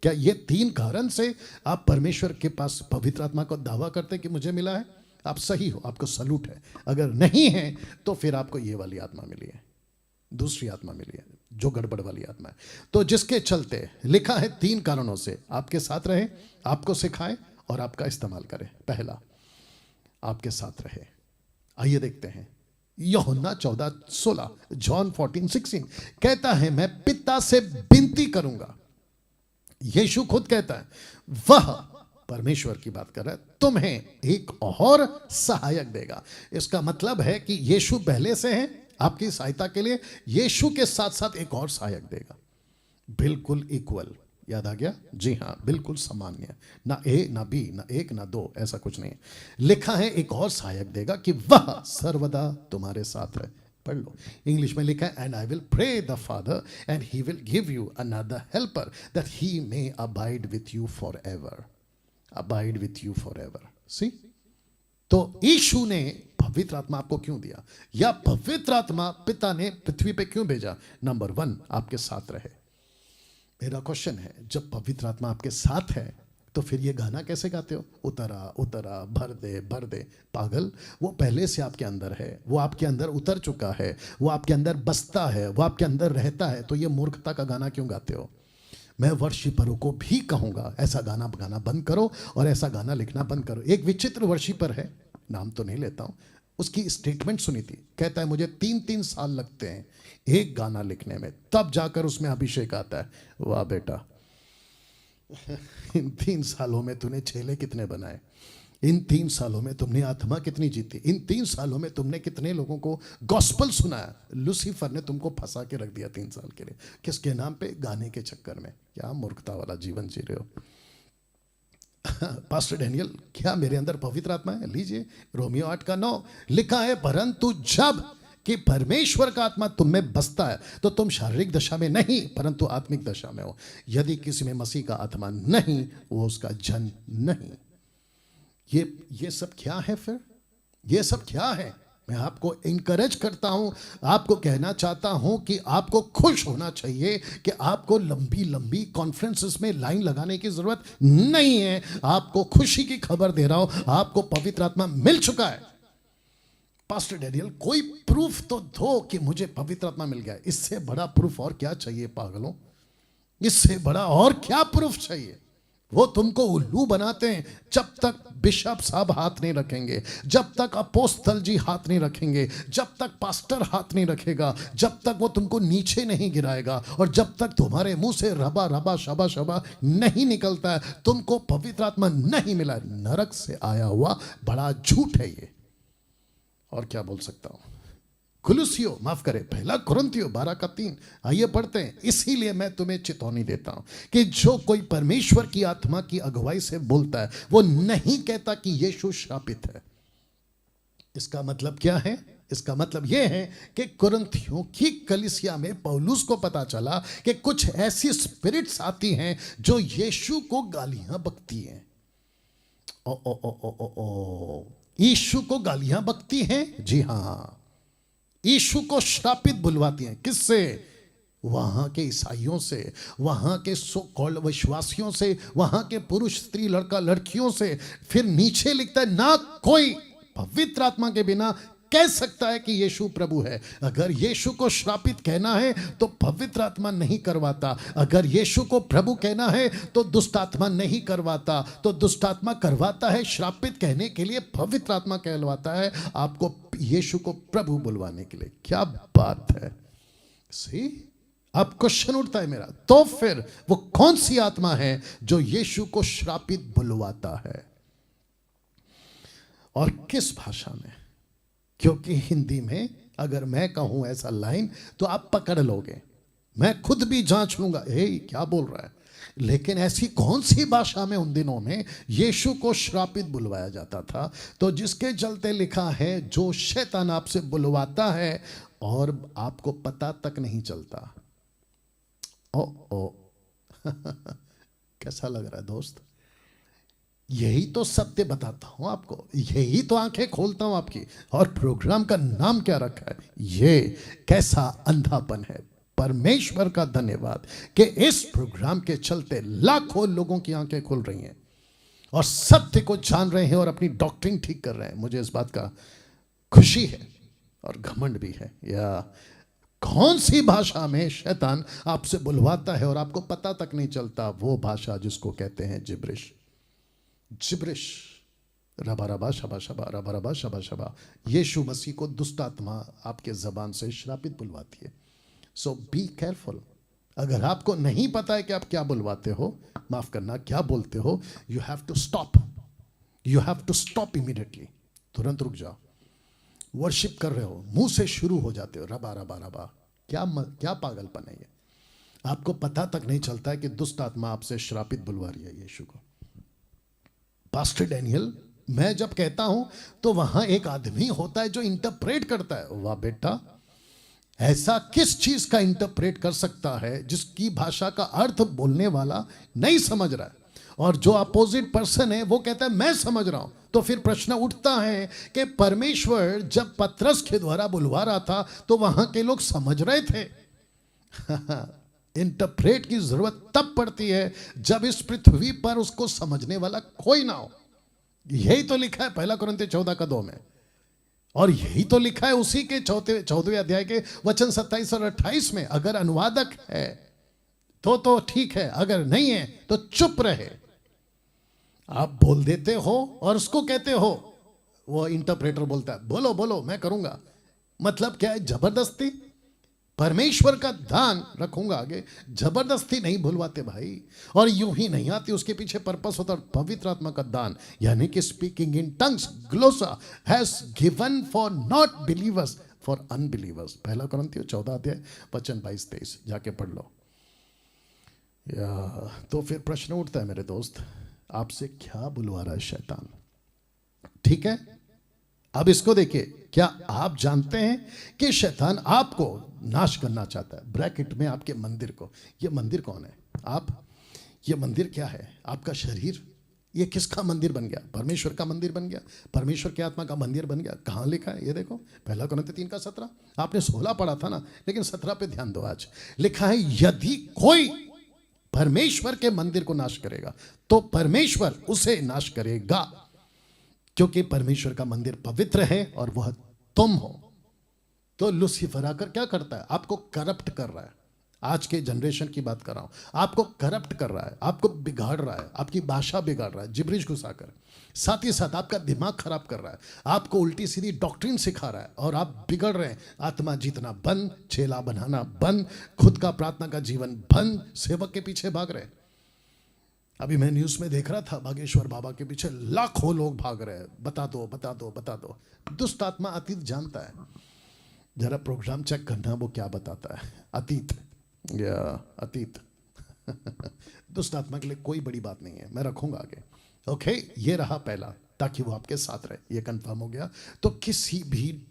क्या ये 3 कारण से आप परमेश्वर के पास पवित्र आत्मा को दावा करते कि मुझे मिला है? आप सही हो, आपको सलूट है। अगर नहीं है तो फिर आपको ये वाली आत्मा मिली है, दूसरी आत्मा मिली है, जो गड़बड़ वाली आत्मा है। तो जिसके चलते लिखा है 3 कारणों से आपके साथ रहे, आपको सिखाए और आपका इस्तेमाल करे। पहला, आपके साथ रहे। आइए देखते हैं यूहन्ना 14:16, जॉन 14:16 कहता है, मैं पिता से विनती करूंगा। यीशु खुद कहता है, वह परमेश्वर की बात कर रहा है, तुम्हें एक और सहायक देगा। इसका मतलब है कि यीशु पहले से है आपकी सहायता के लिए, यीशु के साथ साथ एक और सहायक देगा, बिल्कुल इक्वल। याद आ गया? जी हाँ, बिल्कुल सामान्य, ना ए ना बी, ना 1 ना 2, ऐसा कुछ नहीं। लिखा है एक और सहायक देगा कि वह सर्वदा तुम्हारे साथ है। पढ़ लो, इंग्लिश में लिखा है, and I will pray the father and he will give you another helper that he may abide with you for ever. Abide with you for ever. See, तो यीशु ने पवित्र आत्मा आपको क्यों दिया, या पवित्र आत्मा पिता ने पृथ्वी पे क्यों भेजा? नंबर 1, आपके साथ रहे। मेरा क्वेश्चन है, जब पवित्र आत्मा आपके साथ है तो फिर ये गाना कैसे गाते हो, उतरा उतरा भर दे भर दे? पागल, वो पहले से आपके अंदर है, वो आपके अंदर उतर चुका है, वो आपके अंदर बसता है, वो आपके अंदर रहता है, तो ये मूर्खता का गाना क्यों गाते हो? मैं वर्शिपरों को भी कहूंगा, ऐसा गाना गाना बंद करो और ऐसा गाना लिखना बंद करो। एक विचित्र वर्शिपर है, नाम तो नहीं लेता हूं, उसकी स्टेटमेंट सुनी थी, कहता है मुझे 3-3 साल लगते हैं एक गाना लिखने में, तब जाकर उसमें अभिषेक आता है। वाह बेटा, इन 3 सालों में तूने छेले कितने बनाए, इन 3 सालों में तुमने आत्मा कितनी जीती, इन 3 सालों में तुमने कितने लोगों को गॉस्पल सुनाया। लूसीफर ने तुमको फंसा के रख दिया 3 साल के लिए, किसके नाम पे? गाने के चक्कर में। क्या मूर्खता वाला जीवन जी रहे हो। पास्टर डैनियल, क्या मेरे अंदर पवित्र आत्मा है? लीजिए, रोमियो 8:9 लिखा है, परंतु जब कि परमेश्वर का आत्मा तुम में बसता है तो तुम शारीरिक दशा में नहीं परंतु आत्मिक दशा में हो। यदि किसी में मसीह का आत्मा नहीं, वो उसका जन नहीं। ये सब क्या है? फिर ये सब क्या है? मैं आपको इनकरेज करता हूं, आपको कहना चाहता हूं कि आपको खुश होना चाहिए कि आपको लंबी लंबी कॉन्फ्रेंसेस में लाइन लगाने की जरूरत नहीं है। आपको खुशी की खबर दे रहा हूं, आपको पवित्र आत्मा मिल चुका है। पास्टर डैनियल, कोई प्रूफ तो दो कि मुझे पवित्र आत्मा मिल गया। इससे बड़ा प्रूफ और क्या चाहिए पागलों? इससे बड़ा और क्या प्रूफ चाहिए? वो तुमको उल्लू बनाते हैं जब तक बिशप साहब हाथ नहीं रखेंगे, जब तक अपोस्तल जी हाथ नहीं रखेंगे, जब तक पास्टर हाथ नहीं रखेगा, जब तक वो तुमको नीचे नहीं गिराएगा, और जब तक तुम्हारे मुंह से रबा रबा शबा शबा नहीं निकलता है, तुमको पवित्र आत्मा नहीं मिला। नरक से आया हुआ बड़ा झूठ है ये। और क्या बोल सकता हूं? कुलुसियो, माफ करें, 1 कुरिन्थियों 12:3। आइए पढ़ते हैं। इसीलिए मैं तुम्हें चेतावनी देता हूं कि जो कोई परमेश्वर की आत्मा की अगुवाई से बोलता है वो नहीं कहता कि यीशु श्रापित है। इसका मतलब क्या है? इसका मतलब यह है कि कुरिन्थियों की कलीसिया में पौलुस को पता चला कि कुछ ऐसी स्पिरिट्स आती हैं जो यीशु को गालियां बकती हैं। ओ ओ ओ ओ ओ ओ यीशु को गालियां बकती हैं। जी हां, यीशु को श्रापित बुलवाती हैं। किससे? वहां के ईसाइयों से, वहां के सो कॉल्ड विश्वासियों से, वहां के पुरुष स्त्री लड़का लड़कियों से। फिर नीचे लिखता है, ना कोई पवित्र आत्मा के बिना कह सकता है कि यीशु प्रभु है। अगर यीशु को श्रापित कहना है तो पवित्र आत्मा नहीं करवाता, अगर यीशु को प्रभु कहना है तो दुष्ट आत्मा नहीं करवाता, तो दुष्ट आत्मा करवाता है श्रापित कहने के लिए, पवित्र आत्मा कहलवाता है आपको यीशु को प्रभु बुलवाने के लिए। क्या बात है। सी, अब क्वेश्चन उठता है मेरा, तो फिर वो कौन सी आत्मा है जो यीशु को श्रापित बुलवाता है, और किस भाषा में? क्योंकि हिंदी में अगर मैं कहूं ऐसा लाइन तो आप पकड़ लोगे, मैं खुद भी जांच लूंगा, हे क्या बोल रहा है। लेकिन ऐसी कौन सी भाषा में उन दिनों में यीशु को श्रापित बुलवाया जाता था? तो जिसके चलते लिखा है, जो शैतान आपसे बुलवाता है और आपको पता तक नहीं चलता। ओ ओ कैसा लग रहा है दोस्त? यही तो सत्य बताता हूं आपको, यही तो आंखें खोलता हूं आपकी। और प्रोग्राम का नाम क्या रखा है? ये कैसा अंधापन है। परमेश्वर का धन्यवाद कि इस प्रोग्राम के चलते लाखों लोगों की आंखें खुल रही हैं और सत्य को जान रहे हैं और अपनी डॉक्ट्रिन ठीक कर रहे हैं। मुझे इस बात का खुशी है और घमंड भी है। या कौन सी भाषा में शैतान आपसे बुलवाता है और आपको पता तक नहीं चलता? वो भाषा जिसको कहते हैं जिब्रिश। जिब्रिश, रबा रबा शबा शबा, रबा रबा शबा शबा। यीशु मसीह को दुष्ट आत्मा आपके जबान से श्रापित बुलवाती है। सो बी केयरफुल। अगर आपको नहीं पता है कि आप क्या बुलवाते हो, माफ करना, क्या बोलते हो, you have to stop. You have to stop immediately. तुरंत रुक जाओ। वर्शिप कर रहे हो, मुंह से शुरू हो जाते हो रबा रबा रबा। क्या पागलपन है ये? आपको पता तक नहीं चलता है कि दुष्ट आत्मा आपसे श्रापित बुलवा रही है यीशु को। पास्टर डैनियल, मैं जब कहता हूं तो वहां एक आदमी होता है जो इंटरप्रेट करता है। वाह बेटा, ऐसा किस चीज का इंटरप्रेट कर सकता है जिसकी भाषा का अर्थ बोलने वाला नहीं समझ रहा है, और जो अपोजिट पर्सन है वो कहता है मैं समझ रहा हूं। तो फिर प्रश्न उठता है कि परमेश्वर जब पतरस के द्वारा बुलवा रहा था तो वहां के लोग समझ रहे थे। इंटरप्रेट की जरूरत तब पड़ती है जब इस पृथ्वी पर उसको समझने वाला कोई ना हो। यही तो लिखा है 1 कुरिन्थियों 14:2 में, और यही तो लिखा है उसी के 14वें अध्याय के वचन 27 और 28 में। अगर अनुवादक है तो ठीक है, अगर नहीं है तो चुप रहे। आप बोल देते हो और उसको कहते हो, वो इंटरप्रेटर बोलता है बोलो बोलो मैं करूंगा। मतलब क्या है? जबरदस्ती। परमेश्वर का दान रखूंगा आगे, जबरदस्ती नहीं भूलवाते भाई। और यूं ही नहीं आती, उसके पीछे पर्पस होता है। पवित्र आत्मा का दान यानी कि स्पीकिंग इन टंग्स, ग्लोसा, has given for not believers, for unbelievers. 1 कुरिन्थियों 14 अध्याय वचन 22-23 जाके पढ़ लो। या तो फिर प्रश्न उठता है मेरे दोस्त, आपसे क्या बुलवा रहा है शैतान? ठीक है, अब इसको देखिए। क्या आप जानते हैं कि शैतान आपको नाश करना चाहता है? ब्रैकेट में आपके मंदिर को। ये मंदिर कौन है? आप। ये मंदिर क्या है? आपका शरीर। ये किसका मंदिर बन गया? परमेश्वर का मंदिर बन गया, परमेश्वर की आत्मा का मंदिर बन गया। कहाँ लिखा है? ये देखो 1 कुरिन्थियों 3:17। आपने 16 पढ़ा था ना, लेकिन 17 पे ध्यान दो। आज लिखा है, यदि कोई परमेश्वर के मंदिर को नाश करेगा तो परमेश्वर उसे नाश करेगा, क्योंकि परमेश्वर का मंदिर पवित्र है और वह तुम हो। तो लूसीफर आकर क्या करता है? आपको करप्ट कर रहा है। आज के जनरेशन की बात कर रहा हूं। आपको करप्ट कर रहा है, आपको बिगाड़ रहा है, आपकी भाषा बिगाड़ रहा है जिब्रिश घुसाकर। साथ ही साथ आपका दिमाग खराब कर रहा है, आपको उल्टी सीधी डॉक्ट्रिन सिखा रहा है और आप बिगड़ रहे हैं। आत्मा जीतना बंद, चेला बनाना बंद, खुद का प्रार्थना का जीवन बंद, सेवक के पीछे भाग रहे हैं। अभी मैं न्यूज़ में देख रहा था, बागेश्वर बाबा के पीछे लाखों लोग भाग रहे हैं। बता दो बता दो बता दो। दुष्ट आत्मा अतीत जानता है। जरा प्रोग्राम चेक करना वो क्या बताता है। अतीत या अतीत दुष्ट आत्मा के लिए कोई बड़ी बात नहीं है, मैं रखूंगा आगे। ओके, ये रहा पहला, ताकि वो आपके साथ रहे। ये कंफर्म हो गया। तो किसी भी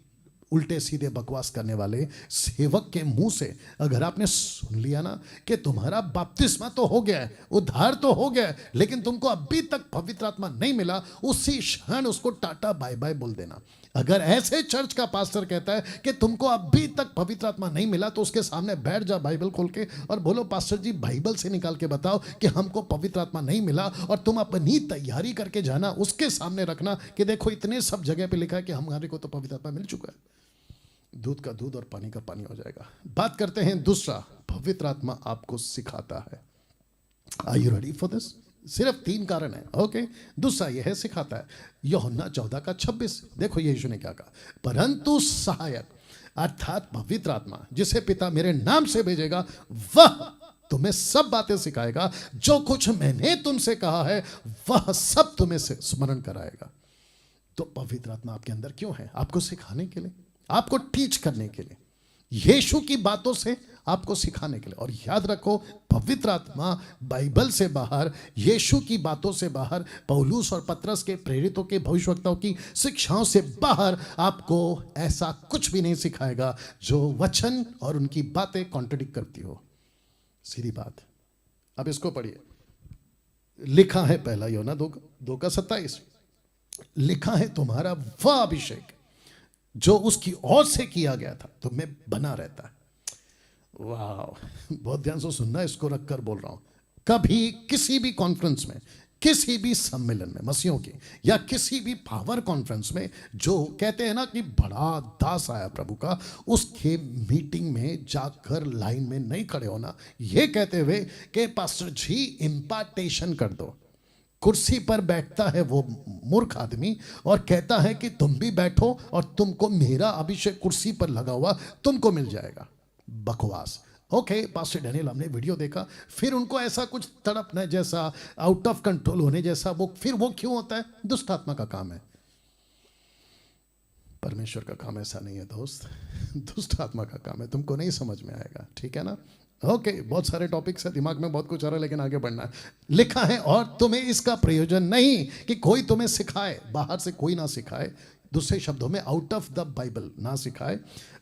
उल्टे सीधे बकवास करने वाले सेवक के मुंह से अगर आपने सुन लिया ना कि तुम्हारा बपतिस्मा तो हो गया है, उद्धार तो हो गया है, लेकिन तुमको अभी तक पवित्र आत्मा नहीं मिला, उसी क्षण उसको टाटा बाय बाय बोल देना। अगर ऐसे चर्च का पास्टर कहता है कि तुमको अभी तक पवित्र आत्मा नहीं मिला, तो उसके सामने बैठ जा बाइबल खोल के और बोलो, पास्टर जी बाइबल से निकाल के बताओ कि हमको पवित्र आत्मा नहीं मिला, और तुम अपनी तैयारी करके जाना, उसके सामने रखना कि देखो इतने सब जगह पे लिखा है कि हमारे को तो पवित्र आत्मा मिल चुका है। दूध का दूध और पानी का पानी हो जाएगा। बात करते हैं दूसरा, पवित्र आत्मा आपको सिखाता है। Are you ready for this? सिर्फ 3 कारण है। ओके, दूसरा यह है सिखाता है। यूहन्ना 14:26 देखो यीशु ने क्या कहा, परंतु सहायक अर्थात पवित्र आत्मा जिसे पिता मेरे नाम से भेजेगा, वह तुम्हें सब बातें सिखाएगा, जो कुछ मैंने तुमसे कहा है वह सब तुम्हें स्मरण कराएगा। तो पवित्र आत्मा आपके अंदर क्यों है? आपको सिखाने के लिए, आपको टीच करने के लिए, यीशु की बातों से आपको सिखाने के लिए। और याद रखो, पवित्र आत्मा बाइबल से बाहर, यीशु की बातों से बाहर, पौलुस और पतरस के प्रेरितों के भविष्यवक्ताओं की शिक्षाओं से बाहर आपको ऐसा कुछ भी नहीं सिखाएगा जो वचन और उनकी बातें कॉन्ट्रडिक्ट करती हो। सीधी बात। अब इसको पढ़िए। लिखा है, पहला यूहन्ना 2:27, लिखा है तुम्हारा वह अभिषेक जो उसकी ओर से किया गया था तुम में बना रहता है। वाह, बहुत ध्यान से सुनना, इसको रखकर बोल रहा हूं। कभी किसी भी कॉन्फ्रेंस में, किसी भी सम्मेलन में मसीहों की, या किसी भी पावर कॉन्फ्रेंस में, जो कहते हैं ना कि बड़ा दास आया प्रभु का, उसके मीटिंग में जाकर लाइन में नहीं खड़े होना ये कहते हुए कि पास्टर जी इम्पार्टेशन कर दो। कुर्सी पर बैठता है वो मूर्ख आदमी और कहता है कि तुम भी बैठो और तुमको मेरा अभिषेक कुर्सी पर लगा हुआ तुमको मिल जाएगा। बकवास। ओके, पास्टर डैनियल, हमने वीडियो देखा, फिर उनको ऐसा कुछ तड़पने जैसा, आउट ऑफ कंट्रोल होने जैसा, वो क्यों होता है? दुष्ट आत्मा का काम है। परमेश्वर का काम ऐसा नहीं है दोस्त, दुष्ट आत्मा का काम है। तुमको नहीं समझ में आएगा, ठीक है ना? ओके, बहुत सारे टॉपिक्स है, दिमाग में बहुत कुछ आ रहा है, लेकिन आगे बढ़ना है। लिखा है, और तुम्हें इसका प्रयोजन नहीं कि कोई तुम्हें सिखाए, बाहर से कोई ना सिखाए, दूसरे शब्दों में आउट ऑफ द बाइबल ना सिखाए,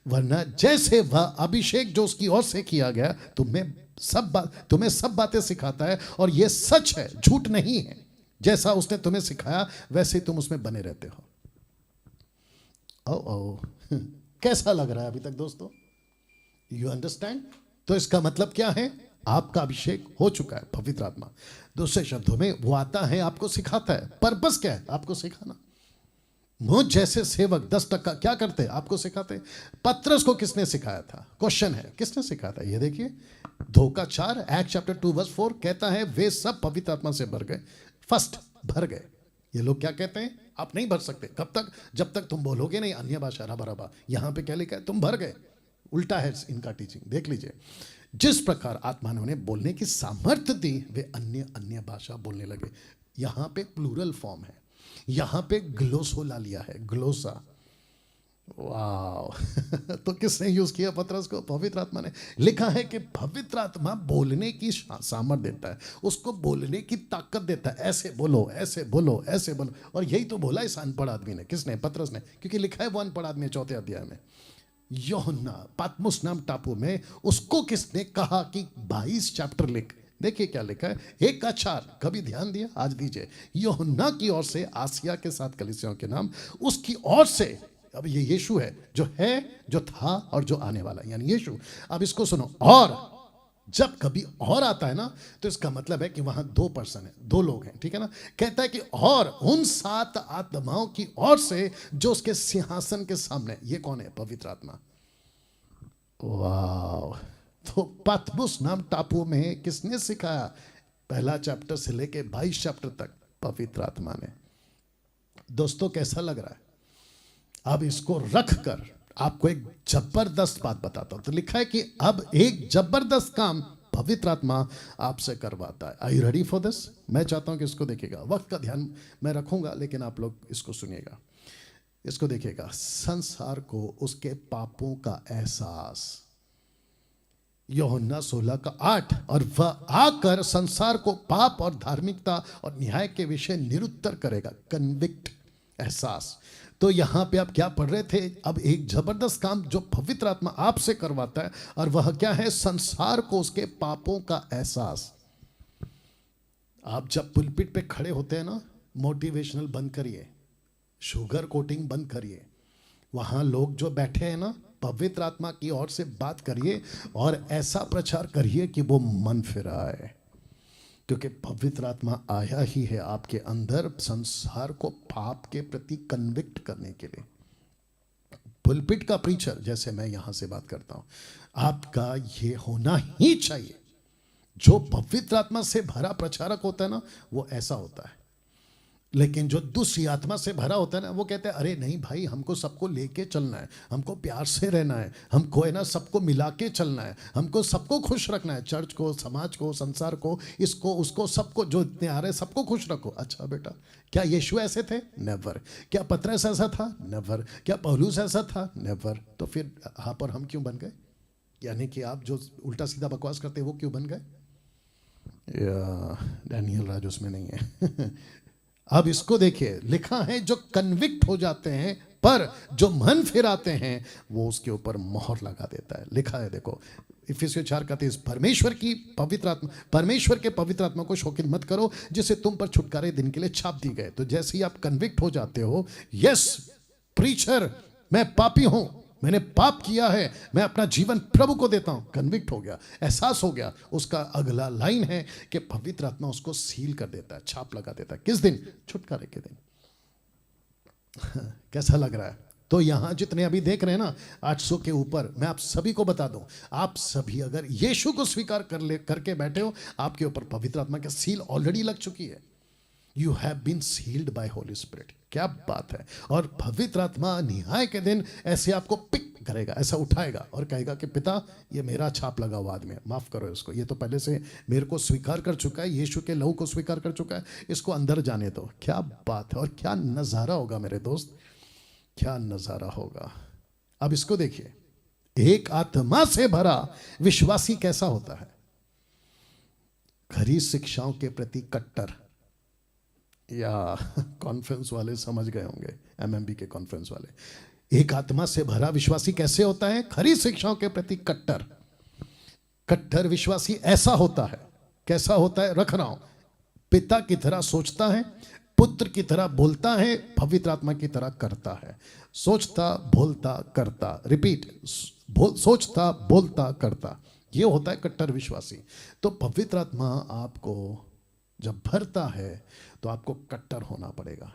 वरना जैसे वह अभिषेक जो उसकी ओर से किया गया तुम्हें सब बातें सिखाता है, और ये सच है, झूठ नहीं है। जैसा उसने तुम्हें सिखाया वैसे ही तुम उसमें बने रहते हो। कैसा लग रहा है अभी तक दोस्तों? You understand? तो इसका मतलब क्या है? आपका अभिषेक हो चुका है, पवित्र आत्मा। दूसरे शब्दों में वो आता है, आपको सिखाता है। पर्पस क्या है? आपको सिखाना। मुझ जैसे सेवक 10% क्या करते हैं? आपको सिखाते। पतरस को किसने सिखाया था? क्वेश्चन है, किसने सिखाया था? ये देखिए 2:4, एक्ट चैप्टर 2:4 कहता है, वे सब पवित्र आत्मा से भर गए। फर्स्ट, भर गए। ये लोग क्या कहते हैं? आप नहीं भर सकते। कब तक? जब तक तुम बोलोगे नहीं अन्य भाषा रबा। यहां पे क्या लिखा है? तुम भर गए। उल्टा है इनका टीचिंग, देख लीजिए। जिस प्रकार आत्मा ने उन्हें बोलने की सामर्थ्य दी, वे अन्य भाषा बोलने लगे। यहां पे प्लूरल फॉर्म है, यहां पे ग्लोसोला लिया है, ग्लोसा। वाह तो किसने यूज किया पतरस को? पवित्र आत्मा ने। लिखा है कि पवित्र आत्मा बोलने की सामर्थ देता है, उसको बोलने की ताकत देता है। ऐसे बोलो, ऐसे बोलो, ऐसे बोलो। और यही तो बोला इस अनपढ़ आदमी ने। किसने? पतरस ने। क्योंकि लिखा है वो अनपढ़ आदमी 4 अध्याय में, यूहन्ना पतमुस नाम टापू में। उसको किसने कहा कि 22 चैप्टर लिख? देखिए क्या लिखा है, 1:4। कभी ध्यान दिया? आज दीजिए। यूहन्ना की ओर से आसिया के 7 कलीसियाओं के नाम, उसकी ओर से। अब ये यीशु है, जो था और जो आने वाला, यानी यीशु। अब इसको सुनो। और जब कभी और आता है ना, तो इसका मतलब है कि वहां 2 पर्सन है, 2 लोग हैं, ठीक है ना? कहता है कि और उन 7 आत्माओं की ओर से जो उसके सिंहासन के सामने। ये कौन है? पवित्र आत्मा। वाह। तो पतमुस नाम टापू में किसने सिखाया? पहला चैप्टर से लेके 22 चैप्टर तक पवित्र आत्मा ने। दोस्तों कैसा लग रहा है? अब इसको रखकर आपको एक जबरदस्त बात बताता हूं। तो लिखा है कि अब एक जबरदस्त काम पवित्र आत्मा आपसे करवाता है। Are you ready for this? मैं चाहता हूं कि इसको देखिएगा। वक्त का ध्यान मैं रखूंगा, लेकिन आप लोग इसको सुनिएगा, इसको देखिएगा। संसार को उसके पापों का एहसास, यूहन्ना 16:8। और वह आकर संसार को पाप और धार्मिकता और न्याय के विषय निरुत्तर करेगा। कन्विक्ट, एहसास। तो यहां पे आप क्या पढ़ रहे थे? अब एक जबरदस्त काम जो पवित्र आत्मा आपसे करवाता है, और वह क्या है? संसार को उसके पापों का एहसास। आप जब पुलपिट पे खड़े होते हैं ना, मोटिवेशनल बंद करिए, शुगर कोटिंग बंद करिए। वहां लोग जो बैठे हैं ना, पवित्र आत्मा की ओर से बात करिए और ऐसा प्रचार करिए कि वो मन फिराए। क्योंकि पवित्र आत्मा आया ही है आपके अंदर संसार को पाप के प्रति कन्विक्ट करने के लिए। पुलपिट का प्रीचर, जैसे मैं यहां से बात करता हूं, आपका ये होना ही चाहिए। जो पवित्र आत्मा से भरा प्रचारक होता है ना, वो ऐसा होता है। लेकिन जो दूसरी आत्मा से भरा होता है ना, वो कहते हैं अरे नहीं भाई, हमको सबको लेके चलना है, हमको प्यार से रहना है, हमको है ना सबको मिला के चलना है, हमको सबको खुश रखना है, चर्च को, समाज को, संसार को, इसको उसको, सबको, जो इतने आ रहे हैं सबको खुश रखो। अच्छा बेटा, क्या यीशु ऐसे थे? नेवर। क्या पतरस ऐसा था? नेवर। क्या पौलुस ऐसा था? नेवर। तो फिर आप और हम क्यों बन गए? यानी कि आप जो उल्टा सीधा बकवास करते हैं वो क्यों बन गए? डैनियल राज उसमें नहीं है। अब इसको देखिए, लिखा है जो कन्विक्ट हो जाते हैं, पर जो मन फिराते हैं वो उसके ऊपर मोहर लगा देता है। लिखा है, देखो इफिसियों 4:31, परमेश्वर के पवित्र आत्मा को शोकित मत करो, जिसे तुम पर छुटकारे दिन के लिए छाप दी गए। तो जैसे ही आप कन्विक्ट हो जाते हो, यस प्रीचर मैं पापी हूं, मैंने पाप किया है, मैं अपना जीवन प्रभु को देता हूं, कन्विक्ट हो गया, एहसास हो गया, उसका अगला लाइन है कि पवित्र आत्मा उसको सील कर देता है, छाप लगा देता है। किस दिन? छुटकारे के दिन। कैसा लग रहा है? तो यहां जितने अभी देख रहे हैं ना 800 के ऊपर, मैं आप सभी को बता दूं, आप सभी अगर यीशु को स्वीकार करके बैठे हो, आपके ऊपर पवित्र आत्मा की सील ऑलरेडी लग चुकी है। You have been sealed by holy spirit. क्या बात है! और पवित्र आत्मा न्याय के दिन ऐसे आपको पिक करेगा, ऐसा उठाएगा और कहेगा कि पिता ये मेरा छाप लगा हुआ आदमी है, माफ करो इसको, ये तो पहले से मेरे को स्वीकार कर चुका है, यीशु के लहू को स्वीकार कर चुका है, इसको अंदर जाने दो। क्या बात है! और क्या नजारा होगा मेरे दोस्त, क्या नजारा होगा। अब इसको देखिए, एक आत्मा से भरा विश्वासी कैसा होता है? खरी शिक्षाओं के प्रति कट्टर, या कॉन्फ्रेंस वाले समझ गए होंगे, एमएमबी के कॉन्फ्रेंस वाले। एक आत्मा से भरा विश्वासी कैसे होता है? खरी शिक्षाओं के प्रति कट्टर। कट्टर विश्वासी ऐसा होता है, कैसा होता है? रख रहा हूं, पिता की तरह सोचता है, पुत्र की तरह बोलता है, पवित्र आत्मा की तरह करता है। सोचता, बोलता, करता, रिपीट, सोचता, बोलता, करता, ये होता है कट्टर विश्वासी। तो पवित्र आत्मा आपको जब भरता है तो आपको कट्टर होना पड़ेगा।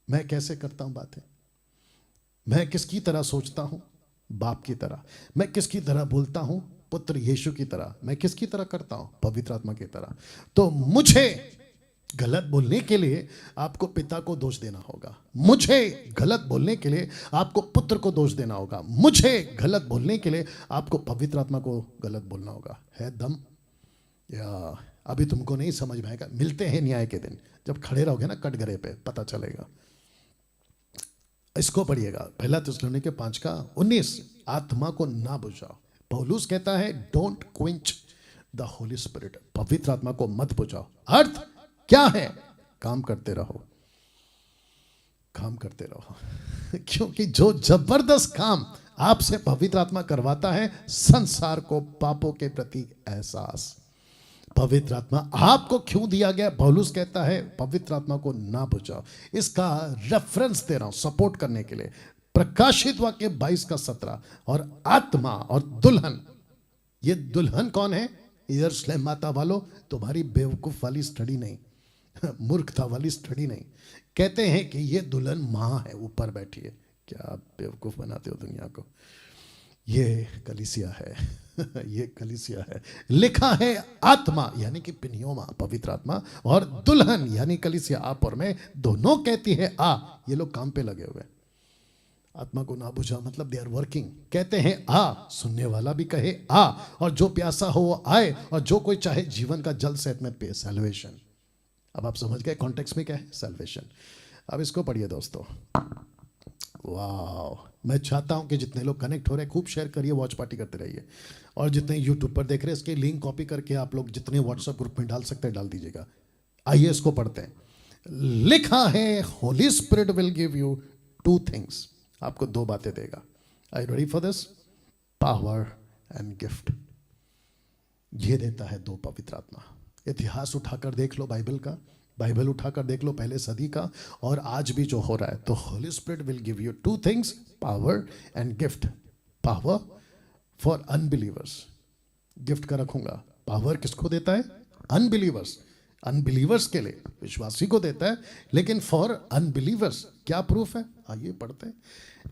मैं कैसे करता हूं बातें? मैं किसकी तरह सोचता हूं? बाप की तरह। मैं किसकी तरह बोलता हूं? पुत्र यीशु की तरह। मैं किसकी तरह करता हूं? पवित्र आत्मा की तरह। तो मुझे गलत बोलने के लिए आपको पिता को दोष देना होगा, मुझे गलत बोलने के लिए आपको पुत्र को दोष देना होगा, मुझे गलत बोलने के लिए आपको पवित्र आत्मा को गलत बोलना होगा। है दम? या अभी तुमको नहीं समझ में आएगा, मिलते हैं न्याय के दिन, जब खड़े रहोगे ना कटघरे पे, पता चलेगा। इसको पढ़िएगा, पहला थिस्सलुनीके 5:19, आत्मा को ना बुझाओ। पौलुस कहता है डोंट क्विंच द होली स्पिरिट, पवित्र आत्मा को मत बुझाओ। अर्थ क्या है? काम करते रहो, काम करते रहो। क्योंकि जो जबरदस्त काम आपसे पवित्र आत्मा करवाता है, संसार को पापों के प्रति एहसास। पवित्र आत्मा आपको क्यों दिया गया? पौलुस कहता है पवित्र आत्मा को ना बुझाओ। इसका रेफरेंस दे रहा हूं सपोर्ट करने के लिए, प्रकाशित वाक्य 22:17। और आत्मा और दुल्हन, ये दुल्हन कौन है? यरूशलेम माता वालों, तुम्हारी बेवकूफ वाली स्टडी नहीं, मूर्खता वाली स्टडी नहीं। कहते हैं कि ये दुल्हन मां है, ऊपर बैठी है। क्या बेवकूफ बनाते हो दुनिया को। ये कलीसिया है, ये कलीसिया है। लिखा है आत्मा यानी कि पिनियोमा, पवित्र आत्मा, और दुल्हन यानी कलीसिया, आप और मैं, दोनों कहती है आ। ये लोग काम पे लगे हुए। आत्मा को ना बुझा मतलब दे आर वर्किंग। कहते हैं आ, सुनने वाला भी कहे आ, और जो प्यासा हो वो आए, और जो कोई चाहे जीवन का जल सेहत में पे। सैल्वेशन। अब आप समझ गए कॉन्टेक्स्ट में क्या है? सैल्वेशन। अब इसको पढ़िए दोस्तों। वाह! मैं चाहता हूं कि जितने लोग कनेक्ट हो रहे हैं खूब शेयर करिए, वॉच पार्टी करते रहिए, और जितने यूट्यूब पर देख रहे हैं इसके लिंक कॉपी करके आप लोग जितने व्हाट्सएप ग्रुप में डाल सकते हैं डाल दीजिएगा। आइए इसको पढ़ते हैं। लिखा है Holi spirit will give you 2 things, आपको 2 बातें देगा। I ready for this? Power and gift. ये देता है 2 पवित्र आत्मा। इतिहास उठाकर देख लो बाइबल का, बाइबल उठाकर देख लो पहले सदी का, और आज भी जो हो रहा है। तो Holi spirit will give you 2 things, power and gift. Power for unbelievers, gift का रखूंगा। पावर किसको देता है? अनबिलीवर्स, अनबिलीवर्स के लिए, विश्वासी को देता है, लेकिन फॉर अनबिलीवर्स क्या प्रूफ है? आइए पढ़ते हैं।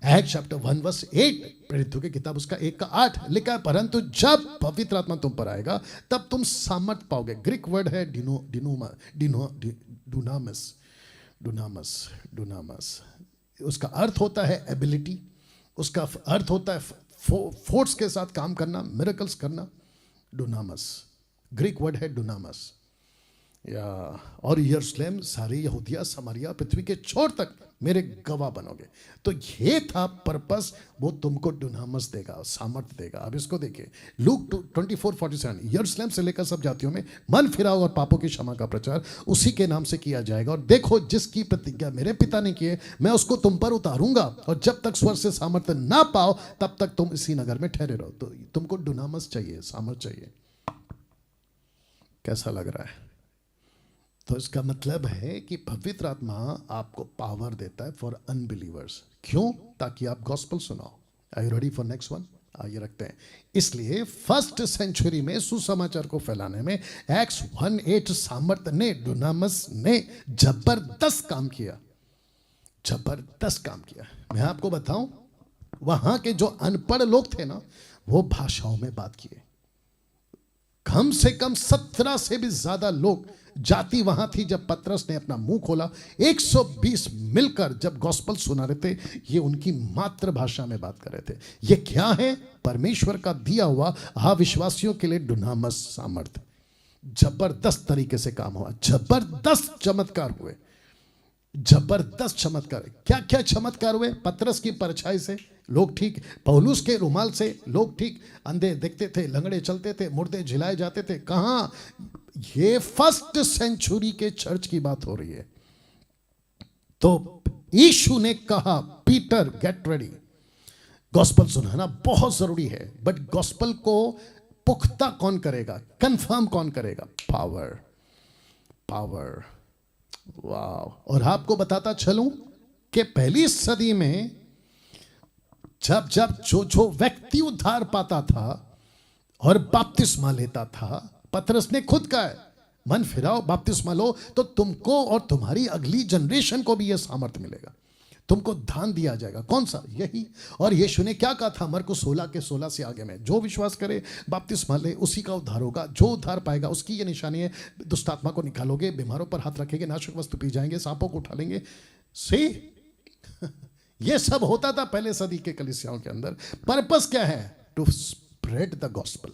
एक्ट चैप्टर 1:8, प्रेरितों की किताब उसका 1:8 लिखा है, परंतु जब पवित्र आत्मा तुम पर आएगा तब तुम सामर्थ पाओगे। ग्रीक वर्ड है डुनामस। उसका अर्थ होता है एबिलिटी, उसका अर्थ होता है फोर्स के साथ काम करना, मिरेकल्स करना। डुनामस, ग्रीक वर्ड है डुनामस। या और यरूशलेम, सारी यहूदिया, समारिया, पृथ्वी के छोर तक मेरे गवाह बनोगे। तो ये था पर्पस, वो तुमको डुनामस देगा, सामर्थ्य देगा। अब इसको देखिए, लूक 24:47, यरूशलेम से लेकर सब जातियों में मन फिराओ और पापों की क्षमा का प्रचार उसी के नाम से किया जाएगा। और देखो, जिसकी प्रतिज्ञा मेरे पिता ने की है, मैं उसको तुम पर उतारूंगा, और जब तक स्वर्ग से सामर्थ्य ना पाओ तब तक तुम इसी नगर में ठहरे रहो। तो तुमको डुनामस चाहिए, सामर्थ्य चाहिए। कैसा लग रहा है? तो इसका मतलब है कि पवित्र आत्मा आपको पावर देता है फॉर अनबिलीवर्स। क्यों? ताकि आप गॉस्पेल सुनाओ। Are you ready for next one? आइए रखते हैं। इसलिए फर्स्ट सेंचुरी में सुसमाचार को फैलाने में एक्स 1:8 सामर्थ ने, डुनामस ने जबरदस्त काम किया, जबरदस्त काम किया। मैं आपको बताऊं, वहां के जो अनपढ़ लोग थे ना, वो भाषाओं में बात किए। कम से कम 17 से भी ज्यादा लोग जाति वहां थी। जब पतरस ने अपना मुंह खोला, 120 मिलकर जब गॉस्पेल सुना रहे थे, ये उनकी मातृभाषा में बात कर रहे थे। ये क्या है? परमेश्वर का दिया हुआ अविश्वासियों के लिए डुनामस सामर्थ्य। जबरदस्त तरीके से काम हुआ, जबरदस्त चमत्कार हुए, जबरदस्त चमत्कार। क्या क्या चमत्कार हुए? पतरस की परछाई से लोग ठीक, पौलुस के रुमाल से लोग ठीक, अंधे देखते थे, लंगड़े चलते थे, मुर्दे झिलाए जाते थे। कहां? ये फर्स्ट सेंचुरी के चर्च की बात हो रही है। तो यीशु ने कहा, पीटर गेट रेडी। गॉस्पेल सुनाना बहुत जरूरी है, बट गॉस्पेल को पुख्ता कौन करेगा, कंफर्म कौन करेगा? Power, power. वाह। और आपको बताता चलूं कि पहली सदी में जब जब जो व्यक्ति उद्धार पाता था और बपतिस्मा लेता था, पतरस ने खुद कहा है, मन फिराओ, बपतिस्मा लो, तो तुमको और तुम्हारी अगली जनरेशन को भी यह सामर्थ्य मिलेगा, तुमको दान दिया जाएगा। कौन सा? यही। और यीशु ने क्या कहा था? मरकुस 16:16 से आगे में, जो विश्वास करे, बपतिस्मा ले, उसी का उद्धार होगा। जो उद्धार पाएगा उसकी ये निशानी है, दुष्ट आत्मा को निकालोगे, बीमारों पर हाथ रखेंगे, नाशक वस्तु पी जाएंगे, सांपों को उठा लेंगे। सी ये सब होता था पहले सदी के कलीसियाओं के अंदर। पर्पस क्या है? To spread the gospel,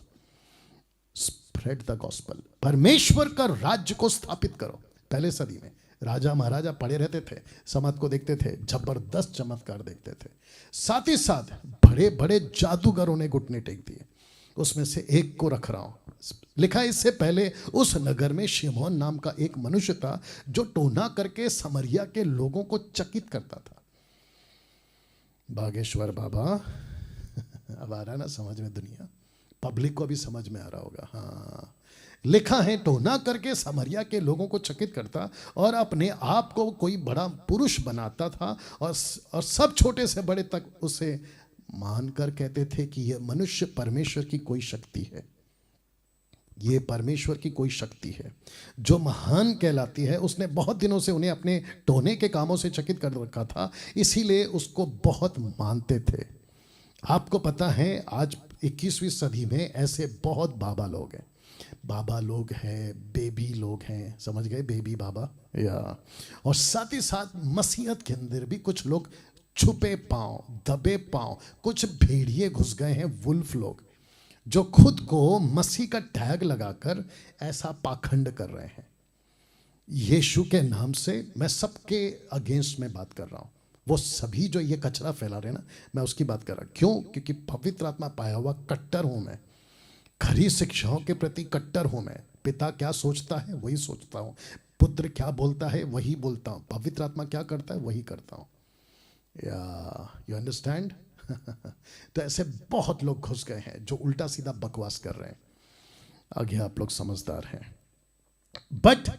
spread the gospel. परमेश्वर का राज्य को स्थापित करो। पहले सदी में राजा महाराजा पड़े रहते थे, समाज को देखते थे, जबरदस्त चमत्कार देखते थे। साथ ही साथ बड़े बड़े जादूगरों ने घुटने टेक दिए। उसमें से एक को रख रहा हूं। लिखा है, इससे पहले उस नगर में शिमोन नाम का एक मनुष्य था, जो टोना करके समरिया के लोगों को चकित करता था। बागेश्वर बाबा अब आ रहा है ना समझ में? दुनिया पब्लिक को भी समझ में आ रहा होगा। हाँ, लिखा है, टोना करके समरिया के लोगों को चकित करता और अपने आप को कोई बड़ा पुरुष बनाता था, और सब छोटे से बड़े तक उसे मानकर कहते थे कि यह मनुष्य परमेश्वर की कोई शक्ति है, ये परमेश्वर की कोई शक्ति है जो महान कहलाती है। उसने बहुत दिनों से उन्हें अपने टोने के कामों से चकित कर रखा था, इसीलिए उसको बहुत मानते थे। आपको पता है, आज 21वीं सदी में ऐसे बहुत बाबा लोग हैं, बाबा लोग हैं, बेबी लोग हैं, समझ गए? बेबी बाबा। या और साथ ही साथ मसीहत के अंदर भी कुछ लोग छुपे पांव, दबे पांव, कुछ भेड़िए घुस गए हैं, वुल्फ लोग, जो खुद को मसीह का टैग लगाकर ऐसा पाखंड कर रहे हैं। यीशु के नाम से मैं सबके अगेंस्ट में बात कर रहा हूं। वो सभी जो ये कचरा फैला रहे हैं ना, मैं उसकी बात कर रहा हूं। क्यों? क्योंकि पवित्र आत्मा पाया हुआ कट्टर हूं मैं, खरी शिक्षाओं के प्रति कट्टर हूं मैं। पिता क्या सोचता है वही सोचता हूं, पुत्र क्या बोलता है वही बोलता हूं, पवित्र आत्मा क्या करता है वही करता हूं। या यू अंडरस्टैंड? तो ऐसे बहुत लोग घुस गए हैं जो उल्टा सीधा बकवास कर रहे हैं। आगे आप लोग समझदार हैं। बट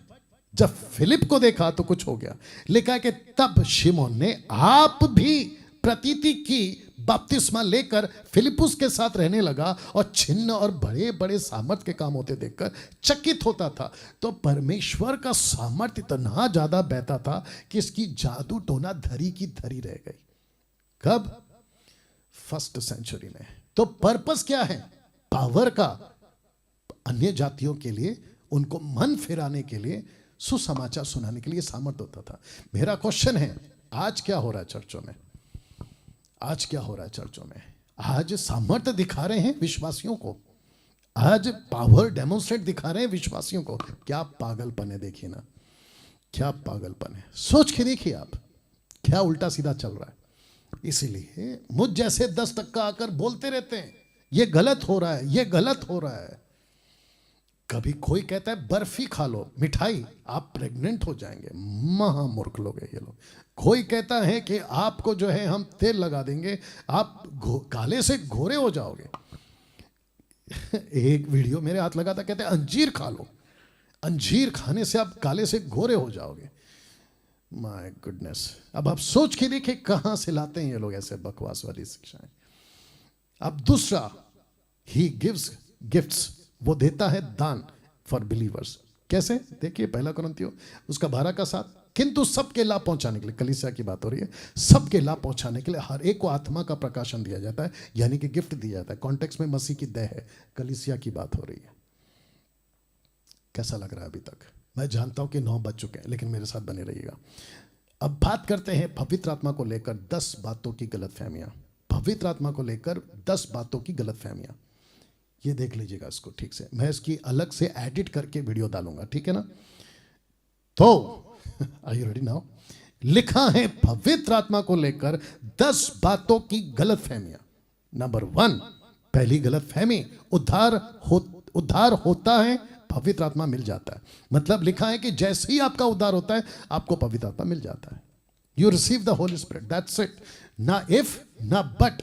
जब फिलिप को देखा तो कुछ हो गया। लिखा है कि तब शिमोन ने आप भी प्रतीति की, बपतिस्मा लेकर फिलिपुस के साथ रहने लगा और चिन्ह और बड़े बड़े सामर्थ्य के काम होते देखकर चकित होता था। तो परमेश्वर का सामर्थ्य इतना ज्यादा बहता था कि इसकी जादू टोना धरी की धरी रह गई। कब? फर्स्ट सेंचुरी में। तो पर्पस क्या है? पावर का, अन्य जातियों के लिए, उनको मन फिराने के लिए, सुसमाचार सुनाने के लिए सामर्थ्य होता था। मेरा क्वेश्चन है, आज क्या हो रहा है चर्चों में? आज क्या हो रहा है चर्चों में? आज सामर्थ्य दिखा रहे हैं विश्वासियों को, आज पावर डेमोन्स्ट्रेट दिखा रहे हैं विश्वासियों को। क्या पागलपन है, देखिए ना, क्या पागलपन है। सोच के देखिए आप, क्या उल्टा सीधा चल रहा है। इसीलिए मुझ जैसे 10 टक्का आकर बोलते रहते हैं ये गलत हो रहा है, ये गलत हो रहा है। कभी कोई कहता है बर्फी खा लो, मिठाई, आप प्रेग्नेंट हो जाएंगे। महामूर्ख लोग हैं ये लोग। कोई कहता है कि आपको जो है हम तेल लगा देंगे, आप काले से गोरे हो जाओगे। एक वीडियो मेरे हाथ लगा था, कहते हैं अंजीर खा लो, अंजीर खाने से आप काले से गोरे हो जाओगे। My goodness. अब आप सोच के देखिए कहां से लाते हैं ये लोग ऐसे बकवास वाली शिक्षाएं। अब दूसरा, ही गिव्स गिफ्ट्स, वो देता है दान फॉर बिलीवर्स। कैसे? देखिए 1 कुरिन्थियों उसका 12 का 7, किंतु सबके लाभ पहुंचाने के लिए, कलीसिया की बात हो रही है, सबके लाभ पहुंचाने के लिए हर एक को आत्मा का प्रकाशन दिया जाता है, यानी कि गिफ्ट दिया जाता है। कॉन्टेक्स्ट में मसीह की देह है, कलीसिया की बात हो रही है। कैसा लग रहा है अभी तक? मैं जानता हूं कि 9 बज चुके हैं, लेकिन मेरे साथ बने रहिएगा। अब बात करते हैं पवित्र आत्मा को लेकर 10 बातों की गलतफहमियां। पवित्र आत्मा को लेकर 10 बातों की गलतफहमियां, ये देख लीजिएगा इसको ठीक से। मैं इसकी अलग से एडिट करके वीडियो डालूंगा, ठीक है ना? तो आर यू रेडी नाउ? लिखा है पवित्र आत्मा को लेकर 10 बातों की गलतफहमियां। नंबर 1, पहली गलतफहमी, उद्धार होता है, पवित्र आत्मा मिल जाता है। मतलब लिखा है कि जैसे ही आपका उद्धार होता है आपको पवित्र आत्मा मिल जाता है। You receive the Holi spirit, that's it. ना इफ ना बट।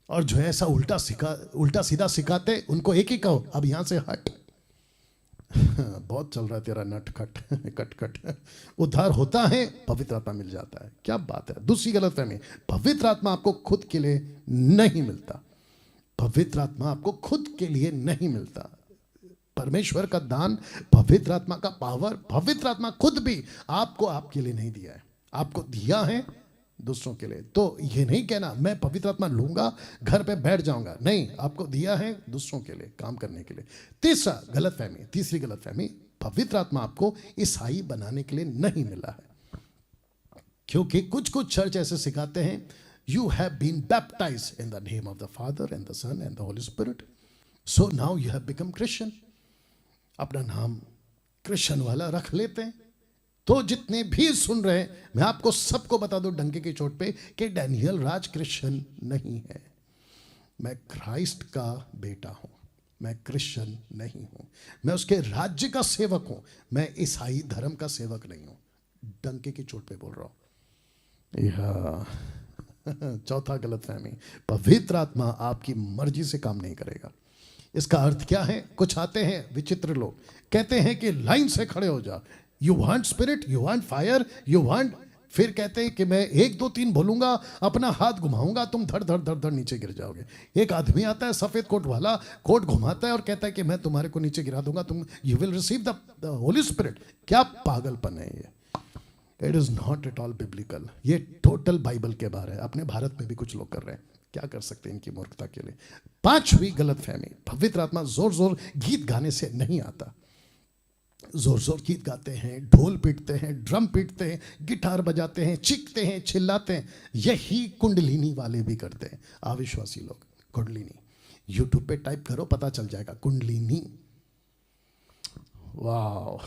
और जो है ऐसा उल्टा सीधा सिखाते, उनको एक ही कहो, अब यहां से हट। बहुत चल रहा है तेरा नट खट कट कट। उद्धार होता है, पवित्र आत्मा मिल जाता है। क्या बात है। दूसरी गलतफहमी, पवित्र आत्मा आपको खुद के लिए नहीं मिलता। पवित्र आत्मा आपको खुद के लिए नहीं मिलता। परमेश्वर का दान, पवित्र आत्मा का पावर, पवित्र आत्मा खुद भी आपको आपके लिए नहीं दिया है, आपको दिया है दूसरों के लिए। तो ये नहीं कहना मैं पवित्र आत्मा लूंगा घर पे बैठ जाऊंगा, नहीं, आपको दिया है दूसरों के लिए, काम करने के लिए। तीसरी गलतफहमी, पवित्र आत्मा आपको ईसाई बनाने के लिए नहीं मिला है। क्योंकि कुछ चर्च ऐसे सिखाते हैं, you have been baptised in the name of the father and the Son and the Holi Spirit, so now you have become Christian. अपना नाम क्रिश्चियन वाला रख लेते हैं। तो जितने भी सुन रहे हैं, मैं आपको सबको बता दूं डंके की चोट पे कि डैनियल राज क्रिश्चियन नहीं है। मैं क्राइस्ट का बेटा हूं, मैं क्रिश्चियन नहीं हूं। मैं उसके राज्य का सेवक हूं, मैं ईसाई धर्म का सेवक नहीं हूं। डंके की चोट पे बोल रहा हूं। यह चौथा गलतफहमी, पवित्र आत्मा आपकी मर्जी से काम नहीं करेगा। इसका अर्थ क्या है? कुछ आते हैं विचित्र लोग, कहते हैं कि लाइन से खड़े हो जा, you want spirit, you want fire, you want, फिर कहते हैं कि मैं 1 2 3 बोलूंगा, अपना हाथ घुमाऊंगा, तुम धड़ धड़ धड़ धड़ नीचे गिर जाओगे। एक आदमी आता है सफेद कोट वाला, कोट घुमाता है और कहता है कि मैं तुम्हारे को नीचे गिरा दूंगा, तुम you will receive the Holi spirit. क्या पागलपन है ये। It is not at all biblical. ये टोटल बाइबल के बाहर है। अपने भारत में भी कुछ लोग कर रहे हैं, क्या कर सकते हैं इनकी मूर्खता के लिए। 5वीं गलतफहमी, पवित्र आत्मा जोर जोर गीत गाने से नहीं आता। जोर जोर गीत गाते हैं, ढोल पीटते हैं, ड्रम पीटते हैं, गिटार बजाते हैं, चीखते हैं, चिल्लाते हैं, यही कुंडलिनी वाले भी करते हैं। अविश्वासी लोग कुंडलिनी, यूट्यूब पे टाइप करो, पता चल जाएगा कुंडलिनी। वाह,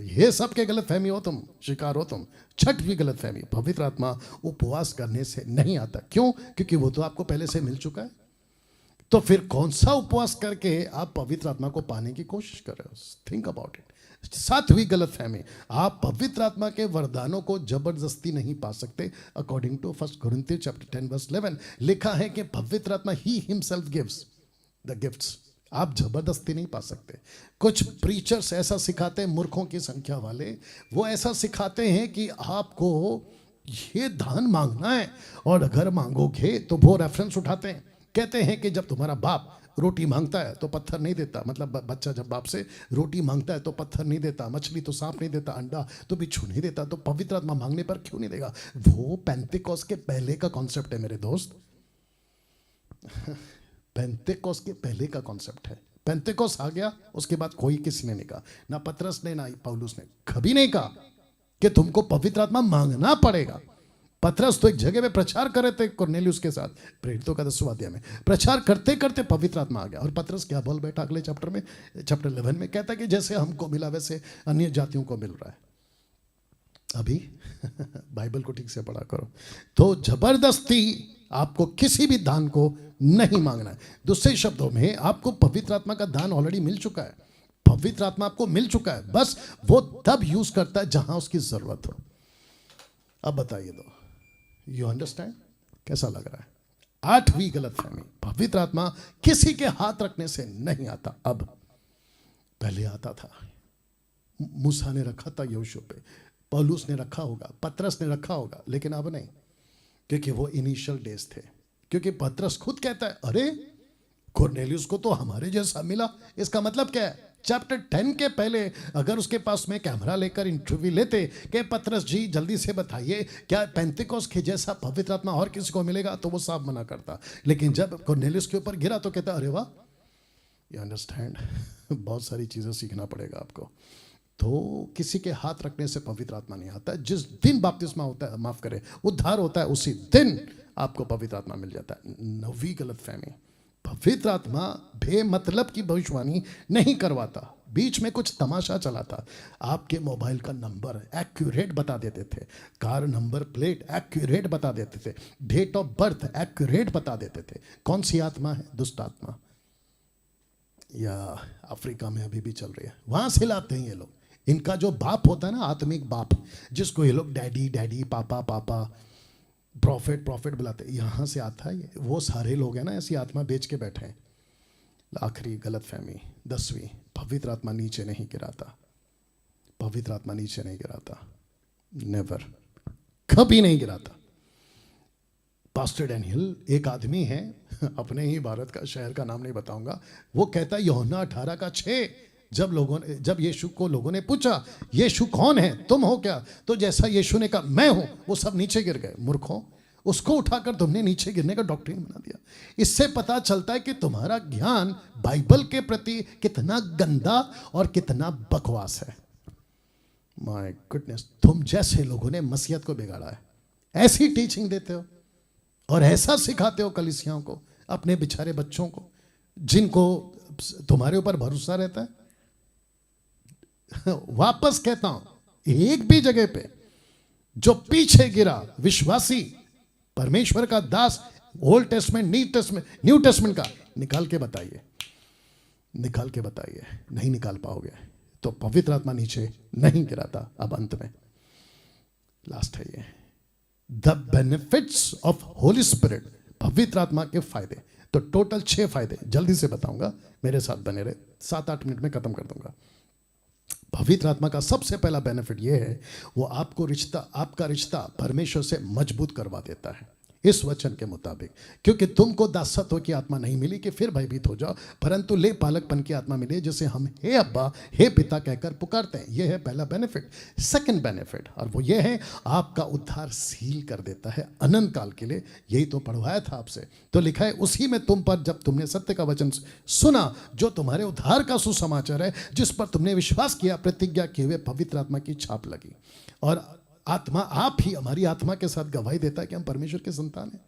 ये सब के गलतफहमी हो तुम, शिकार हो तुम। 6वीं गलतफहमी, पवित्र आत्मा उपवास करने से नहीं आता। क्यों? क्योंकि वो तो आपको पहले से मिल चुका है। तो फिर कौन सा उपवास करके आप पवित्र आत्मा को पाने की कोशिश कर रहे हो? Think about it. 7वीं गलतफहमी, आप पवित्र आत्मा के वरदानों को जबरदस्ती नहीं पा सकते। According to 1 Corinthians chapter 10 verse 11 लिखा है कि पवित्र आत्मा he himself gives the gifts. आप जबरदस्ती नहीं पा सकते। कुछ प्रीचर्स ऐसा सिखाते हैं, मूर्खों की संख्या वाले, वो ऐसा सिखाते हैं कि आपको ये दान मांगना है, और अगर मांगोगे तो वो रेफरेंस उठाते हैं, कहते हैं कि जब तुम्हारा बाप रोटी मांगता है तो पत्थर नहीं देता, मतलब बच्चा जब बाप से रोटी मांगता है तो पत्थर नहीं देता, मछली तो सांप नहीं देता, अंडा तो बिच्छू नहीं देता, तो पवित्र आत्मा मांगने पर क्यों नहीं देगा? वो पेंतेकोस के पहले का कॉन्सेप्ट है मेरे दोस्त। पेंतेकोस के पहले का कॉन्सेप्ट है। पेंतेकोस आ गया, उसके बाद कोई किसी ने नहीं कहा, ना पतरस ने ना पौलुस ने कभी नहीं कहा कि तुमको पवित्र आत्मा मांगना पड़ेगा। पतरस तो एक जगह में प्रचार कर रहे थे कुरनेलियुस के साथ, प्रेरितों का 10वां अध्याय में प्रचार करते करते पवित्र आत्मा आ गया। और पतरस क्या बोल बैठा अगले चैप्टर में, चैप्टर 11 में कहता है कि जैसे हमको मिला वैसे अन्य जातियों को मिल रहा है। अभी बाइबल को ठीक से पढ़ा करो। तो जबरदस्ती आपको किसी भी दान को नहीं मांगना है। दूसरे शब्दों में आपको पवित्र आत्मा का दान ऑलरेडी मिल चुका है, पवित्र आत्मा आपको मिल चुका है, बस वो तब यूज करता है जहां उसकी जरूरत हो। अब बताइए दो, यू अंडरस्टैंड? कैसा लग रहा है? 8वीं गलतफहमी, पवित्र आत्मा किसी के हाथ रखने से नहीं आता। अब पहले आता था, मूसा ने रखा था यहोशू पे, पौलुस ने रखा होगा, पतरस ने रखा होगा, लेकिन अब नहीं, क्योंकि वो इनिशियल डेज थे। क्योंकि पतरस खुद कहता है, अरे कुरनेलियुस को तो हमारे जैसा मिला। इसका मतलब क्या है? चैप्टर 10 के पहले अगर उसके पास में कैमरा लेकर इंटरव्यू लेते कि पतरस जी जल्दी से बताइए क्या पेंतिकोस के जैसा पवित्र आत्मा और किसी को मिलेगा, तो वो साफ मना करता। लेकिन जब कुरनेलियुस के ऊपर गिरा तो कहता, अरे वाह, यू अंडरस्टैंड, बहुत सारी चीजें सीखना पड़ेगा आपको। तो किसी के हाथ रखने से पवित्र आत्मा नहीं आता। जिस दिन बपतिस्मा होता है, माफ करें, उद्धार होता है, उसी दिन आपको पवित्र आत्मा मिल जाता है। 9वीं गलतफहमी, पवित्र आत्मा बेमतलब की भविष्यवाणी नहीं करवाता। बीच में कुछ तमाशा चला था, आपके मोबाइल का नंबर एक्यूरेट बता देते थे, कार नंबर प्लेट एक्यूरेट बता देते थे, डेट ऑफ बर्थ एक्यूरेट बता देते थे। कौन सी आत्मा है? दुष्ट आत्मा। या अफ्रीका में अभी भी चल रही है, वहां से लाते हैं ये लोग। इनका जो बाप होता है ना, आत्मिक बाप, जिसको ये लोग डैडी डैडी, पापा पापा, प्रॉफिट प्रॉफिट बुलाते, यहाँ से आता है ये। वो सारे लोग हैं ना ऐसी आत्मा बेच के बैठे हैं। आखिरी गलतफहमी, 10वीं, पवित्र आत्मा नीचे नहीं गिराता। पवित्र आत्मा नीचे नहीं गिराता, नेवर, कभी नहीं गिराता। पास्टर डैनियल एक आदमी है, अपने ही भारत का शहर का नाम नहीं बताऊंगा, वो कहता है यूहन्ना 18:6, जब यीशु को लोगों ने पूछा यीशु कौन है, तुम हो क्या, तो जैसा यीशु ने कहा मैं हूं, वो सब नीचे गिर गए। मूर्खों, उसको उठाकर तुमने नीचे गिरने का डॉक्ट्रिन बना दिया। इससे पता चलता है कि तुम्हारा ज्ञान बाइबल के प्रति कितना गंदा और कितना बकवास है। माय गुडनेस, तुम जैसे लोगों ने मसीहत को बिगाड़ा है। ऐसी टीचिंग देते हो और ऐसा सिखाते हो कलीसियाओं को, अपने बेचारे बच्चों को, जिनको तुम्हारे ऊपर भरोसा रहता है। वापस कहता हूं, एक भी जगह पे जो पीछे गिरा विश्वासी, परमेश्वर का दास, ओल्ड टेस्टमेंट न्यू टेस्टमेंट का निकाल के बताइए, निकाल के बताइए। नहीं निकाल पाओगे। तो पवित्र आत्मा नीचे नहीं गिराता। अब अंत में लास्ट है ये, the benefits of Holi spirit, पवित्र आत्मा के फायदे। तो टोटल 6 फायदे जल्दी से बताऊंगा, मेरे साथ बने रहे, 7-8 मिनट में खत्म कर दूंगा। पवित्र आत्मा का सबसे पहला बेनिफिट यह है, वो आपका रिश्ता परमेश्वर से मजबूत करवा देता है इस वचन के मुताबिक। क्योंकि तुमको दासत्व की आत्मा नहीं मिली कि फिर भयभीत हो जाओ, परंतु ले पालकपन की आत्मा मिली, जिसे हम हे अब्बा हे पिता कहकर पुकारते हैं। यह है पहला बेनिफिट। सेकंड बेनिफिट, और वो ये है, आपका उद्धार सील कर देता है अनंत काल के लिए। यही तो पढ़वाया था आपसे, तो लिखा है उसी में तुम पर जब तुमने सत्य का वचन सुना, जो तुम्हारे उद्धार का सुसमाचार है, जिस पर तुमने विश्वास किया, प्रतिज्ञा किए हुए पवित्र आत्मा की छाप लगी। और आत्मा, आप ही हमारी आत्मा के साथ गवाही देता है कि हम परमेश्वर के संतान हैं।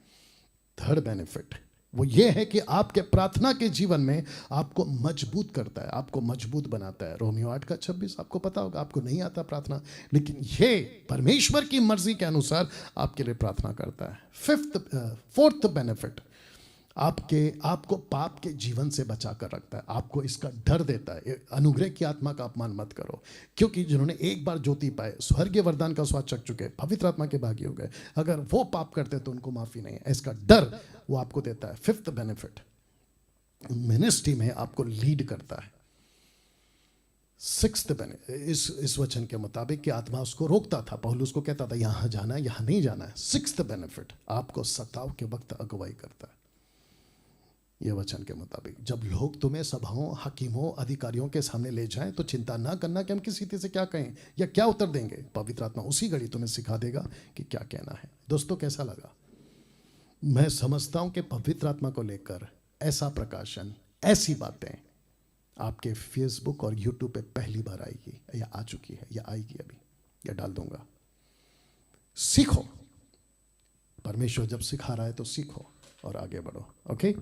थर्ड बेनिफिट वो ये है कि आपके प्रार्थना के जीवन में आपको मजबूत करता है, आपको मजबूत बनाता है। रोमियो 8:26 आपको पता होगा, आपको नहीं आता प्रार्थना, लेकिन ये परमेश्वर की मर्जी के अनुसार आपके लिए प्रार्थना करता है। फोर्थ बेनिफिट, आपको पाप के जीवन से बचा कर रखता है, आपको इसका डर देता है। अनुग्रह की आत्मा का अपमान मत करो, क्योंकि जिन्होंने एक बार ज्योति पाए, स्वर्गीय वरदान का स्वाद चख चुके, पवित्र आत्मा के भागी हो गए, अगर वो पाप करते तो उनको माफी नहीं है। इसका डर वो आपको देता है। फिफ्थ बेनिफिट, मिनिस्ट्री में आपको लीड करता है। सिक्स्थ बेनिफिट, इस वचन के मुताबिक कि आत्मा उसको रोकता था, पौलुस को कहता था यहां जाना है, यहां नहीं जाना है। सिक्स्थ बेनिफिट, आपको सताव के वक्त अगुवाई करता है। यह वचन के मुताबिक जब लोग तुम्हें सभाओं, हकीमों, अधिकारियों के सामने ले जाएं, तो चिंता ना करना कि हम किसी से क्या कहें या क्या उत्तर देंगे। पवित्र आत्मा उसी घड़ी तुम्हें सिखा देगा कि क्या कहना है। दोस्तों, कैसा लगा? मैं समझता हूं कि पवित्र आत्मा को लेकर ऐसा प्रकाशन, ऐसी बातें आपके फेसबुक और यूट्यूब पे पहली बार आएगी, या आ चुकी है, या आएगी अभी, या डाल दूंगा। सीखो, परमेश्वर जब सिखा रहा है तो सीखो और आगे बढ़ो। ओके।